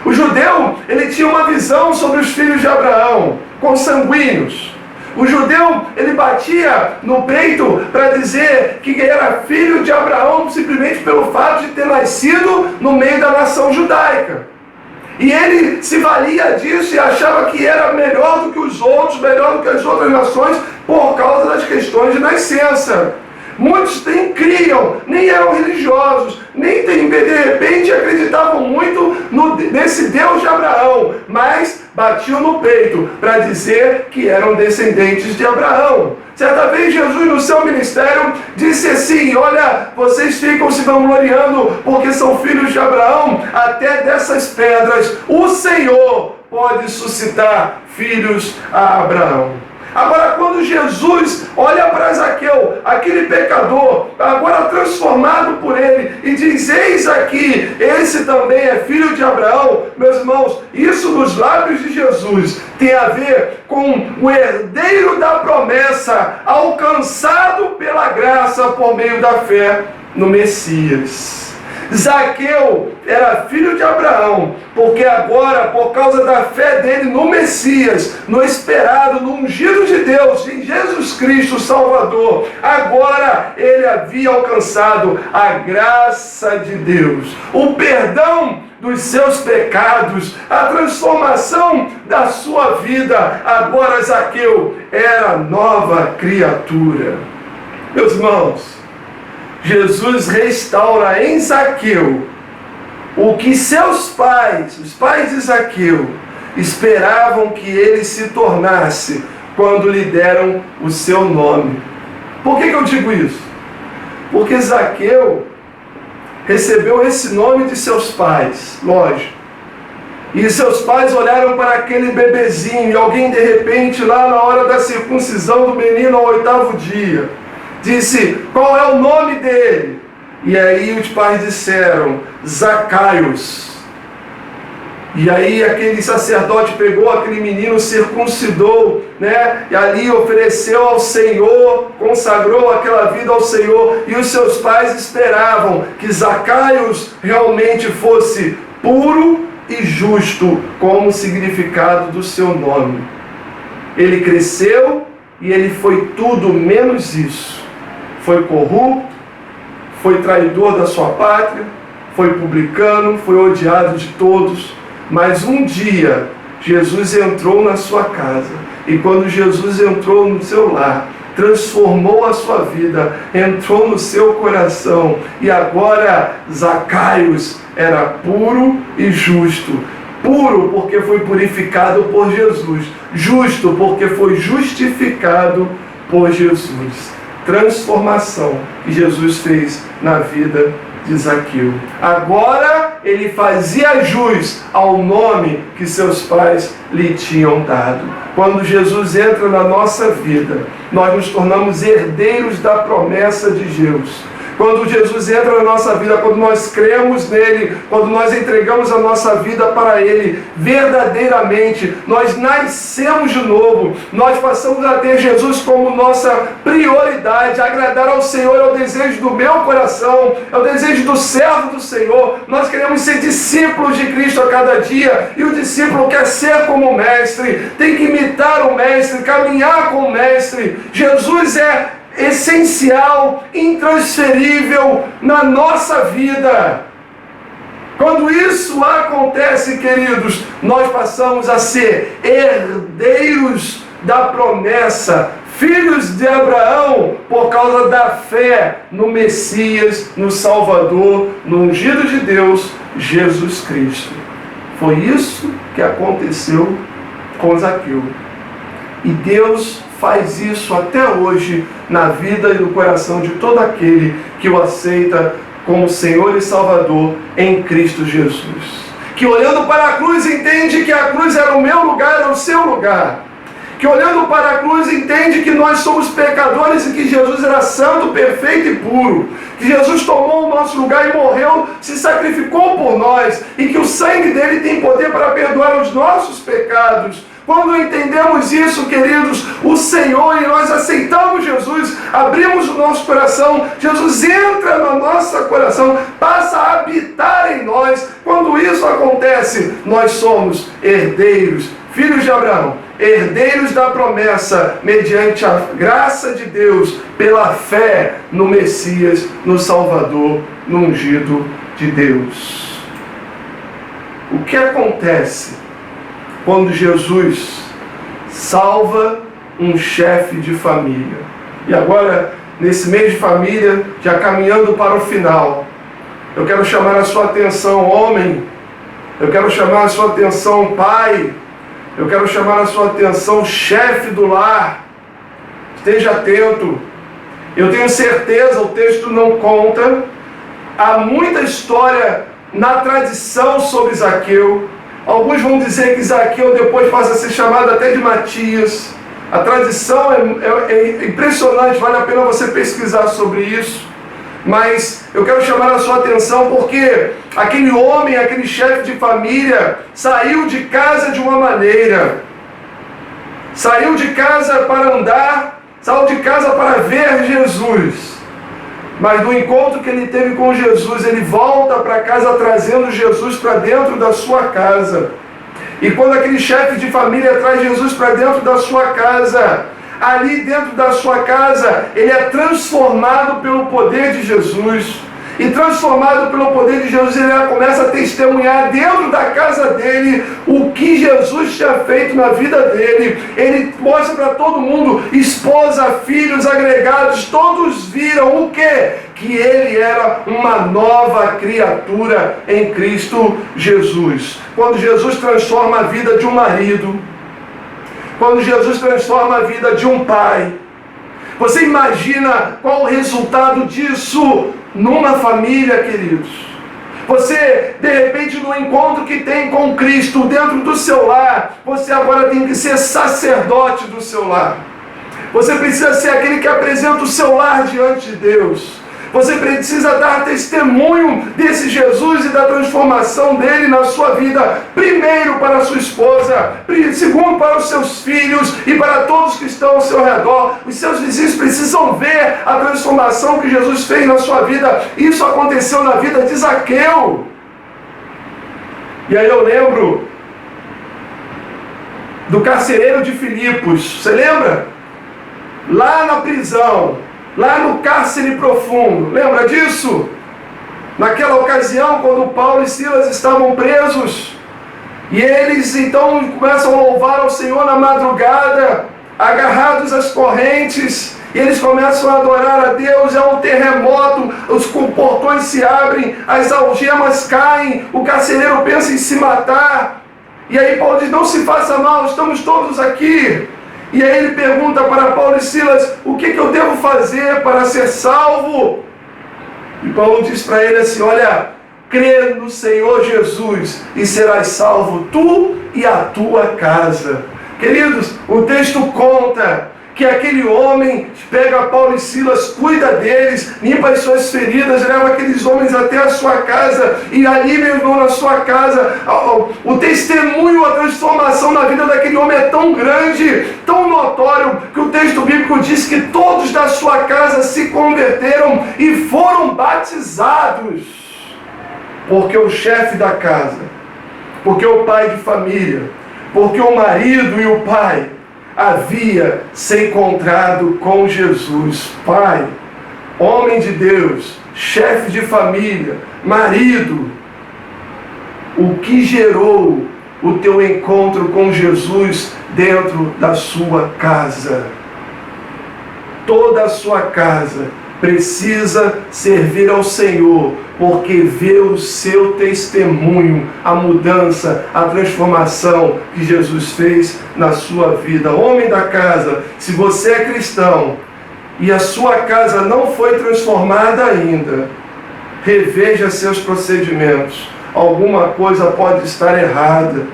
O judeu, ele tinha uma visão sobre os filhos de Abraão, consanguíneos. O judeu, ele batia no peito para dizer que era filho de Abraão simplesmente pelo fato de ter nascido no meio da nação judaica. E ele se valia disso e achava que era melhor do que os outros, melhor do que as outras nações, por causa das questões de nascença. Muitos nem criam, nem eram religiosos, nem de repente acreditavam muito nesse Deus de Abraão, mas batiam no peito para dizer que eram descendentes de Abraão. Certa vez Jesus no seu ministério disse assim: olha, vocês ficam se vangloriando porque são filhos de Abraão, até dessas pedras o Senhor pode suscitar filhos a Abraão. Agora, quando Jesus olha para Zaqueu, aquele pecador, agora transformado por ele, e diz: eis aqui, esse também é filho de Abraão, meus irmãos, isso nos lábios de Jesus tem a ver com o herdeiro da promessa, alcançado pela graça por meio da fé no Messias. Zaqueu era filho de Abraão, porque agora, por causa da fé dele no Messias, no esperado, no ungido de Deus, em Jesus Cristo, o Salvador, agora ele havia alcançado a graça de Deus, o perdão dos seus pecados, a transformação da sua vida. Agora Zaqueu era nova criatura. Meus irmãos, Jesus restaura em Zaqueu o que seus pais, os pais de Zaqueu, esperavam que ele se tornasse quando lhe deram o seu nome. Por que eu digo isso? Porque Zaqueu recebeu esse nome de seus pais, lógico. E seus pais olharam para aquele bebezinho, e alguém de repente, lá na hora da circuncisão do menino ao 8º dia, disse: qual é o nome dele? E aí os pais disseram: Zacaios. E aí aquele sacerdote pegou aquele menino, circuncidou, né? E ali ofereceu ao Senhor, consagrou aquela vida ao Senhor. E os seus pais esperavam que Zacaios realmente fosse puro e justo, como o significado do seu nome. Ele cresceu e ele foi tudo menos isso. Foi corrupto, foi traidor da sua pátria, foi publicano, foi odiado de todos. Mas um dia, Jesus entrou na sua casa. E quando Jesus entrou no seu lar, transformou a sua vida, entrou no seu coração. E agora Zacaios era puro e justo. Puro porque foi purificado por Jesus. Justo porque foi justificado por Jesus. Transformação que Jesus fez na vida de Zaqueu. Agora ele fazia jus ao nome que seus pais lhe tinham dado. Quando Jesus entra na nossa vida, nós nos tornamos herdeiros da promessa de Deus. Quando Jesus entra na nossa vida, quando nós cremos nele, quando nós entregamos a nossa vida para ele, verdadeiramente, nós nascemos de novo, nós passamos a ter Jesus como nossa prioridade. Agradar ao Senhor é o desejo do meu coração, é o desejo do servo do Senhor. Nós queremos ser discípulos de Cristo a cada dia, e o discípulo quer ser como o mestre, tem que imitar o mestre, caminhar com o mestre. Jesus é essencial, intransferível na nossa vida. Quando isso acontece, queridos, nós passamos a ser herdeiros da promessa, filhos de Abraão, por causa da fé no Messias, no Salvador, no ungido de Deus, Jesus Cristo. Foi isso que aconteceu com Zaqueu. E Deus faz isso até hoje na vida e no coração de todo aquele que o aceita como Senhor e Salvador em Cristo Jesus. Que olhando para a cruz entende que a cruz era o meu lugar, era o seu lugar. Que olhando para a cruz entende que nós somos pecadores e que Jesus era santo, perfeito e puro. Que Jesus tomou o nosso lugar e morreu, se sacrificou por nós. E que o sangue dele tem poder para perdoar os nossos pecados. Quando entendemos isso, queridos, o Senhor, e nós aceitamos Jesus, abrimos o nosso coração, Jesus entra no nosso coração, passa a habitar em nós. Quando isso acontece, nós somos herdeiros, filhos de Abraão, herdeiros da promessa, mediante a graça de Deus, pela fé no Messias, no Salvador, no ungido de Deus. O que acontece quando Jesus salva um chefe de família? E agora, nesse mês de família, já caminhando para o final, eu quero chamar a sua atenção, homem, eu quero chamar a sua atenção, pai, eu quero chamar a sua atenção, chefe do lar. Esteja atento. Eu tenho certeza, o texto não conta, há muita história na tradição sobre Zaqueu. Alguns vão dizer que Zaqueu depois passa a ser chamado até de Matias. A tradição é impressionante, vale a pena você pesquisar sobre isso. Mas eu quero chamar a sua atenção porque aquele homem, aquele chefe de família, saiu de casa de uma maneira. Saiu de casa para andar, saiu de casa para ver Jesus. Mas no encontro que ele teve com Jesus, ele volta para casa trazendo Jesus para dentro da sua casa. E quando aquele chefe de família traz Jesus para dentro da sua casa, ali dentro da sua casa, ele é transformado pelo poder de Jesus. E transformado pelo poder de Jesus, ele começa a testemunhar dentro da casa dele o que Jesus tinha feito na vida dele. Ele mostra para todo mundo, esposa, filhos, agregados, todos viram o quê? Que ele era uma nova criatura em Cristo Jesus. Quando Jesus transforma a vida de um marido, quando Jesus transforma a vida de um pai. Você imagina qual o resultado disso numa família, queridos? Você, de repente, no encontro que tem com Cristo dentro do seu lar, você agora tem que ser sacerdote do seu lar. Você precisa ser aquele que apresenta o seu lar diante de Deus. Você precisa dar testemunho desse Jesus e da transformação dele na sua vida. Primeiro para a sua esposa, segundo para os seus filhos e para todos que estão ao seu redor. Os seus vizinhos precisam ver a transformação que Jesus fez na sua vida. Isso aconteceu na vida de Zaqueu. E aí eu lembro do carcereiro de Filipos. Você lembra? Lá na prisão, lá no cárcere profundo. Lembra disso? Naquela ocasião, quando Paulo e Silas estavam presos, e eles então começam a louvar ao Senhor na madrugada, agarrados às correntes, e eles começam a adorar a Deus. É um terremoto, os portões se abrem, as algemas caem, o carcereiro pensa em se matar, e aí Paulo diz: não se faça mal, estamos todos aqui. E aí ele pergunta para Paulo e Silas: o que eu devo fazer para ser salvo? E Paulo diz para ele assim: olha, crê no Senhor Jesus e serás salvo, tu e a tua casa. Queridos, o texto conta que aquele homem pega Paulo e Silas, cuida deles, limpa as suas feridas, leva aqueles homens até a sua casa, e ali, meu irmão, na sua casa, o testemunho, a transformação na vida daquele homem é tão grande, tão notório, que o texto bíblico diz que todos da sua casa se converteram e foram batizados, porque o chefe da casa, porque o pai de família, porque o marido e o pai havia se encontrado com Jesus. Pai, homem de Deus, chefe de família, marido, o que gerou o teu encontro com Jesus dentro da sua casa? Toda a sua casa precisa servir ao Senhor, porque vê o seu testemunho, a mudança, a transformação que Jesus fez na sua vida. Homem da casa, se você é cristão e a sua casa não foi transformada ainda, reveja seus procedimentos. Alguma coisa pode estar errada.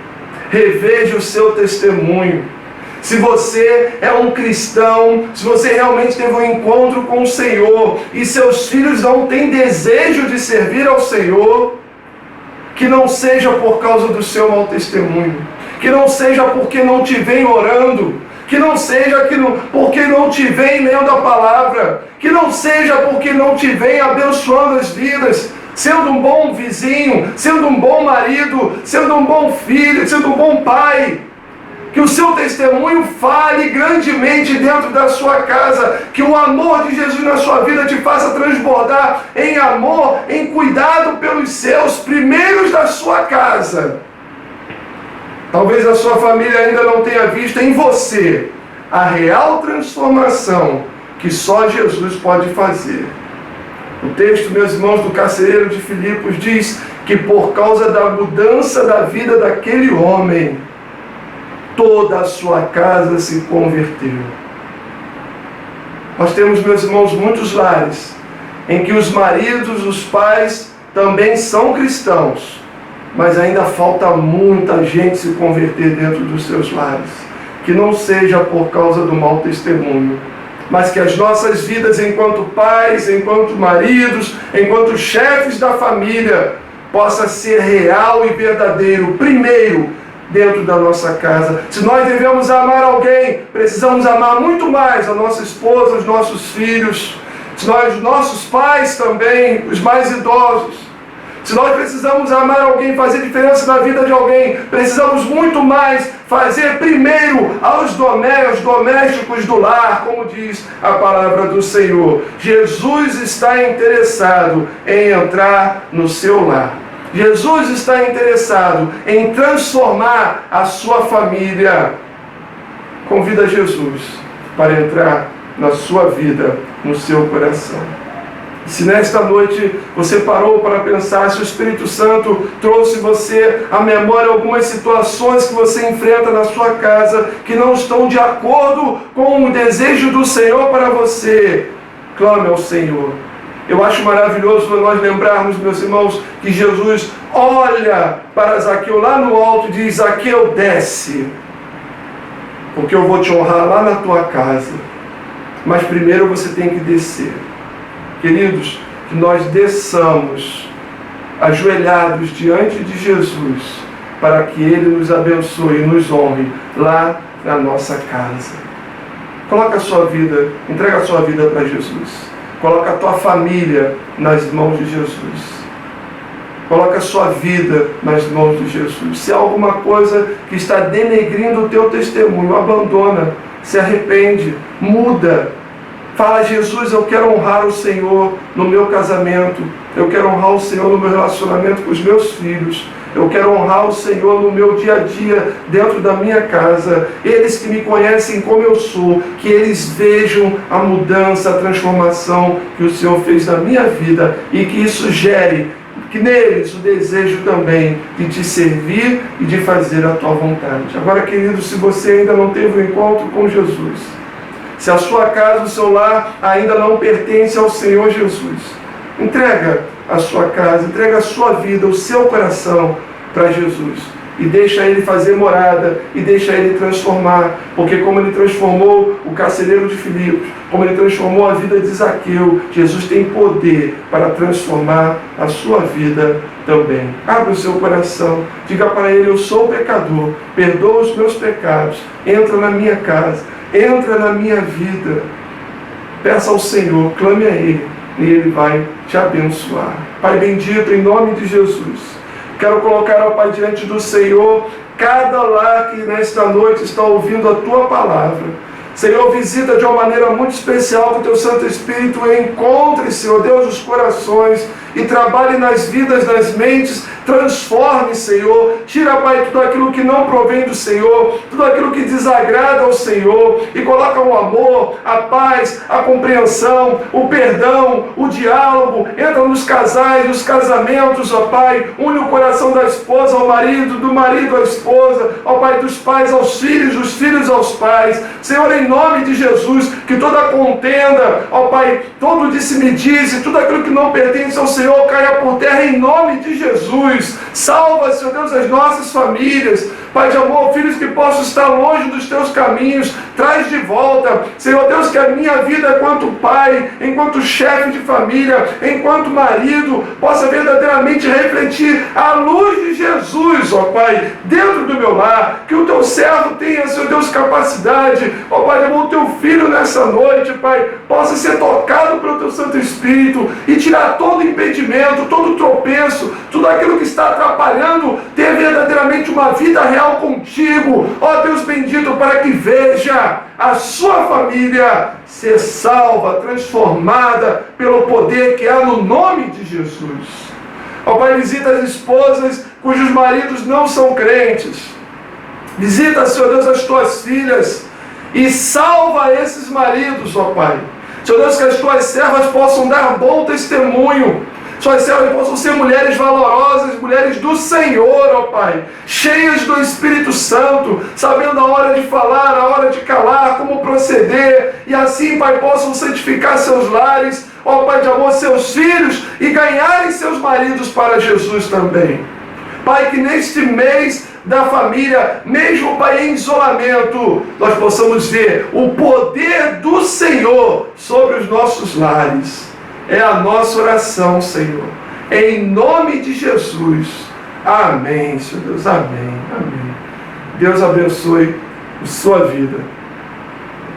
Reveja o seu testemunho. Se você é um cristão, se você realmente teve um encontro com o Senhor e seus filhos não têm desejo de servir ao Senhor, que não seja por causa do seu mau testemunho, que não seja porque não te vem orando, que não seja porque não te vem lendo a palavra, que não seja porque não te vem abençoando as vidas, sendo um bom vizinho, sendo um bom marido, sendo um bom filho, sendo um bom pai. Que o seu testemunho fale grandemente dentro da sua casa. Que o amor de Jesus na sua vida te faça transbordar em amor, em cuidado pelos seus, primeiros da sua casa. Talvez a sua família ainda não tenha visto em você a real transformação que só Jesus pode fazer. O texto, meus irmãos, do carcereiro de Filipos diz que por causa da mudança da vida daquele homem, toda a sua casa se converteu. Nós temos, meus irmãos, muitos lares em que os maridos, os pais também são cristãos, mas ainda falta muita gente se converter dentro dos seus lares. Que não seja por causa do mau testemunho, mas que as nossas vidas enquanto pais, enquanto maridos, enquanto chefes da família, possa ser real e verdadeiro, primeiro, dentro da nossa casa. Se nós devemos amar alguém, precisamos amar muito mais a nossa esposa, os nossos filhos, se nós, nossos pais também, os mais idosos. Se nós precisamos amar alguém, fazer diferença na vida de alguém, precisamos muito mais fazer primeiro aos domésticos do lar, como diz a palavra do Senhor. Jesus está interessado em entrar no seu lar. Jesus está interessado em transformar a sua família. Convida Jesus para entrar na sua vida, no seu coração. Se nesta noite você parou para pensar, se o Espírito Santo trouxe você à memória algumas situações que você enfrenta na sua casa que não estão de acordo com o desejo do Senhor para você, clame ao Senhor. Eu acho maravilhoso nós lembrarmos, meus irmãos, que Jesus olha para Zaqueu lá no alto e diz: Zaqueu, desce, porque eu vou te honrar lá na tua casa. Mas primeiro você tem que descer. Queridos, que nós desçamos ajoelhados diante de Jesus para que Ele nos abençoe e nos honre lá na nossa casa. Coloca a sua vida, entrega a sua vida para Jesus. Coloca a tua família nas mãos de Jesus. Coloca a sua vida nas mãos de Jesus. Se há alguma coisa que está denegrindo o teu testemunho, abandona, se arrepende, muda. Fala: Jesus, eu quero honrar o Senhor no meu casamento. Eu quero honrar o Senhor no meu relacionamento com os meus filhos. Eu quero honrar o Senhor no meu dia a dia, dentro da minha casa. Eles que me conhecem como eu sou, que eles vejam a mudança, a transformação que o Senhor fez na minha vida e que isso gere que neles o desejo também de te servir e de fazer a tua vontade. Agora, querido, se você ainda não teve um encontro com Jesus, se a sua casa, o seu lar ainda não pertence ao Senhor Jesus, entrega a sua casa, entrega a sua vida, o seu coração para Jesus. E deixa Ele fazer morada, e deixa Ele transformar. Porque como Ele transformou o carcereiro de Filipos, como Ele transformou a vida de Zaqueu, Jesus tem poder para transformar a sua vida também. Abra o seu coração, diga para Ele: eu sou pecador, perdoa os meus pecados, entra na minha casa, entra na minha vida. Peça ao Senhor, clame a Ele, e Ele vai te abençoar. Pai bendito, em nome de Jesus, quero colocar, ó Pai, diante do Senhor cada lar que nesta noite está ouvindo a Tua palavra. Senhor, visita de uma maneira muito especial que o Teu Santo Espírito encontre, Senhor Deus, os corações e trabalhe nas vidas, nas mentes, transforme, Senhor. Tira, Pai, tudo aquilo que não provém do Senhor, tudo aquilo que desagrada ao Senhor, e coloca o amor, a paz, a compreensão, o perdão, o diálogo. Entra nos casais, nos casamentos, ó Pai, une o coração da esposa ao marido, do marido à esposa, ó Pai, dos pais aos filhos, dos filhos aos pais. Senhor, em nome de Jesus, que toda contenda, ó Pai, todo disse-me-disse, tudo aquilo que não pertence ao Senhor caia por terra em nome de Jesus. Salva, Senhor Deus, as nossas famílias. Pai de amor, filhos que possam estar longe dos Teus caminhos, traz de volta. Senhor Deus, que a minha vida enquanto pai, enquanto chefe de família, enquanto marido, possa verdadeiramente refletir a luz de Jesus, ó Pai, dentro do meu lar. Que o Teu servo tenha, Senhor Deus, capacidade, ó Pai de amor, o Teu filho nessa noite, Pai, possa ser tocado pelo Teu Santo Espírito e tirar todo impedimento, todo tropeço, tudo aquilo que está atrapalhando ter verdadeiramente uma vida real contigo, ó Deus bendito, para que veja a sua família ser salva, transformada pelo poder que há no nome de Jesus. Ó Pai, visita as esposas cujos maridos não são crentes. Visita, Senhor Deus, as Tuas filhas e salva esses maridos, ó Pai. Senhor Deus, que as Tuas servas possam dar bom testemunho. Suas servas possam ser mulheres valorosas, mulheres do Senhor, ó Pai, cheias do Espírito Santo, sabendo a hora de falar, a hora de calar, como proceder, e assim, Pai, possam santificar seus lares, ó Pai de amor, seus filhos, e ganharem seus maridos para Jesus também. Pai, que neste mês da família, mesmo, Pai, em isolamento, nós possamos ver o poder do Senhor sobre os nossos lares. É a nossa oração, Senhor, em nome de Jesus. Amém, Senhor Deus, amém, amém. Deus abençoe a sua vida.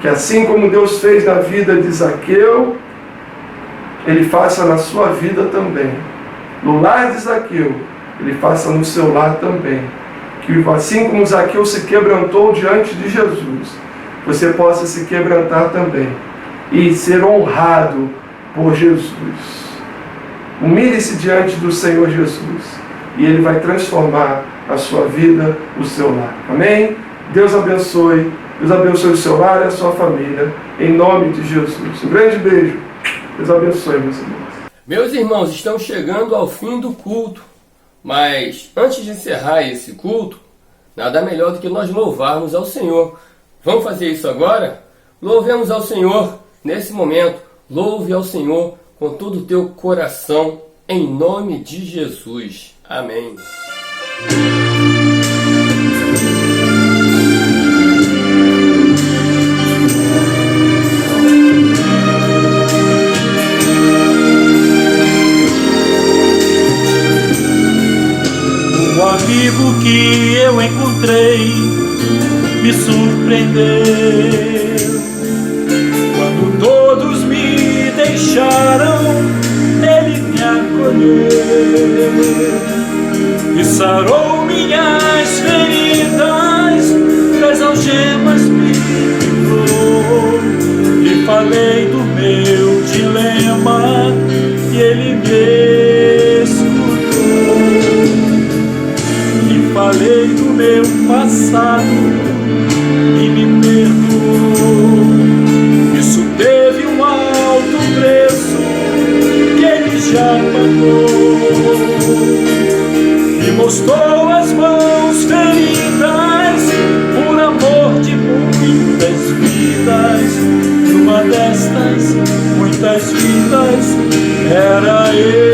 Que assim como Deus fez na vida de Zaqueu, Ele faça na sua vida também. No lar de Zaqueu, Ele faça no seu lar também. Que assim como Zaqueu se quebrantou diante de Jesus, você possa se quebrantar também e ser honrado por Jesus. Humilhe-se diante do Senhor Jesus e Ele vai transformar a sua vida, o seu lar. Amém? Deus abençoe o seu lar e a sua família, em nome de Jesus. Um grande beijo. Deus abençoe, meus irmãos. Meus irmãos, estamos chegando ao fim do culto, mas antes de encerrar esse culto, nada melhor do que nós louvarmos ao Senhor. Vamos fazer isso agora? Louvemos ao Senhor nesse momento. Louve ao Senhor com todo o teu coração, em nome de Jesus. Amém. O amigo que eu encontrei me surpreendeu. Quando todos me deixaram, ele me acolheu e sarou minhas feridas, das algemas me livrou. E falei do meu dilema e ele me escutou. E falei do meu passado e me perdoou. Isso teve um alto preço que ele já pagou. Me mostrou as mãos feridas por amor de muitas vidas. Numa destas muitas vidas era ele.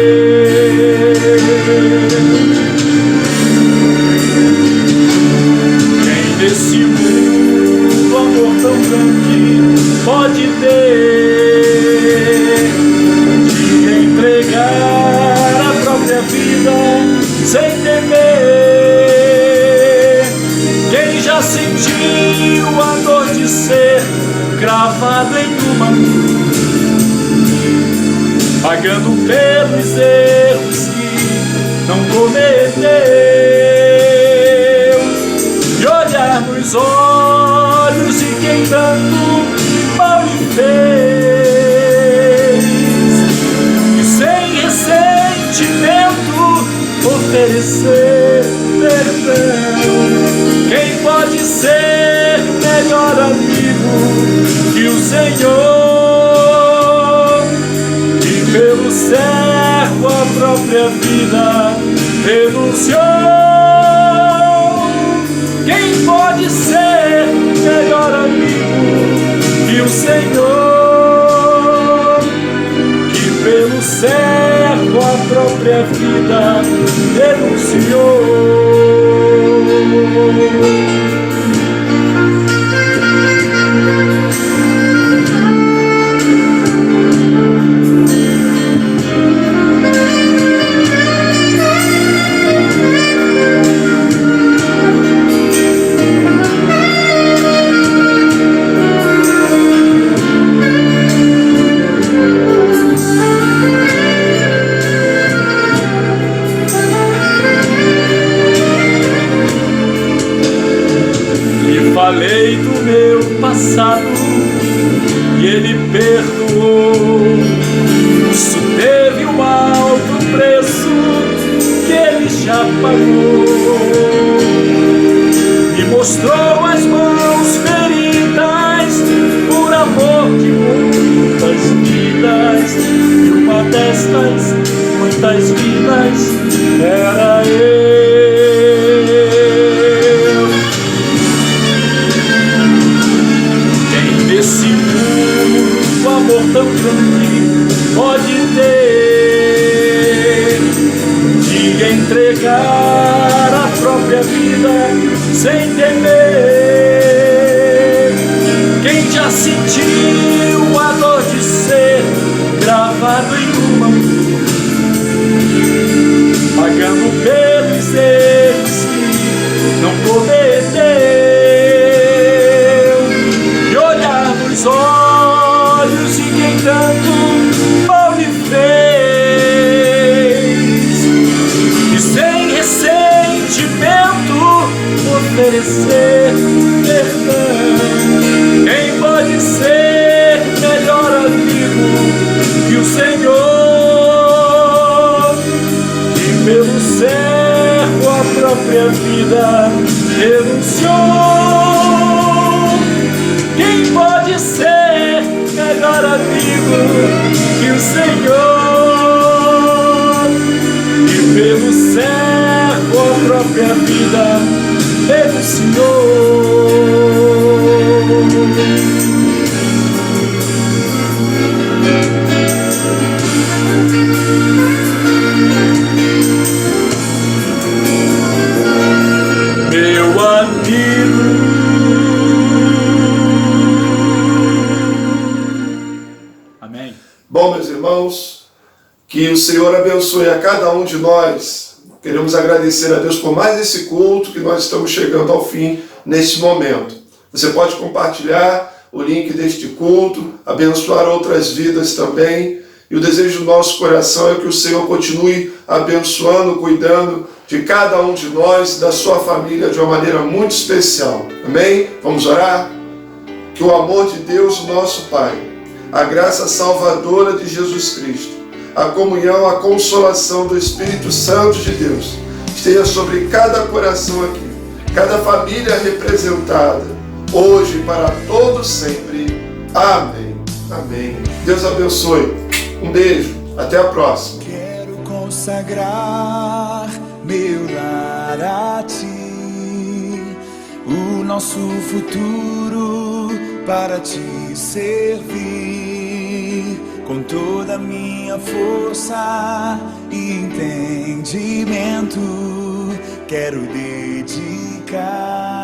Quem desse mundo amor tão grande pode ter de entregar a própria vida sem temer? Quem já sentiu a dor de ser cravado em uma cruz, pagando pelos erros que não cometeu, e olhar nos olhos de quem tanto mal lhe fez, e sem ressentimento oferecer perdão? Quem pode ser melhor amigo que o Senhor, que pelo servo a própria vida renunciou? Quem pode ser melhor amigo que o Senhor, que pelo servo a própria vida renunciou? Falei do meu passado e ele perdoou. Isso teve um alto preço que ele já pagou. Me mostrou as mãos feridas por amor de muitas vidas, e uma destas muitas vidas era ele. Esse mundo, amor tão grande pode ter de entregar a própria vida sem temer? Quem já sentiu a dor de ser gravado em uma cruz, pagando pelos erros que não cometeu, os olhos de quem tanto mal lhe fez, e sem ressentimento oferecer perdão? Quem pode ser melhor amigo que o Senhor, que pelo servo a própria vida renunciou? Quem pode ser melhor amigo que o Senhor, própria vida Ele Senhor. Meu amigo, amém. Bom, meus irmãos, que o Senhor abençoe a cada um de nós. Queremos agradecer a Deus por mais esse culto que nós estamos chegando ao fim neste momento. Você pode compartilhar o link deste culto, abençoar outras vidas também. E o desejo do nosso coração é que o Senhor continue abençoando, cuidando de cada um de nós, da sua família, de uma maneira muito especial. Amém? Vamos orar? Que o amor de Deus, nosso Pai, a graça salvadora de Jesus Cristo, a comunhão, a consolação do Espírito Santo de Deus esteja sobre cada coração aqui, cada família representada, hoje e para todos sempre. Amém. Amém. Deus abençoe. Um beijo. Até a próxima. Quero consagrar meu lar a ti, o nosso futuro para te servir, com toda a minha força e entendimento, quero dedicar.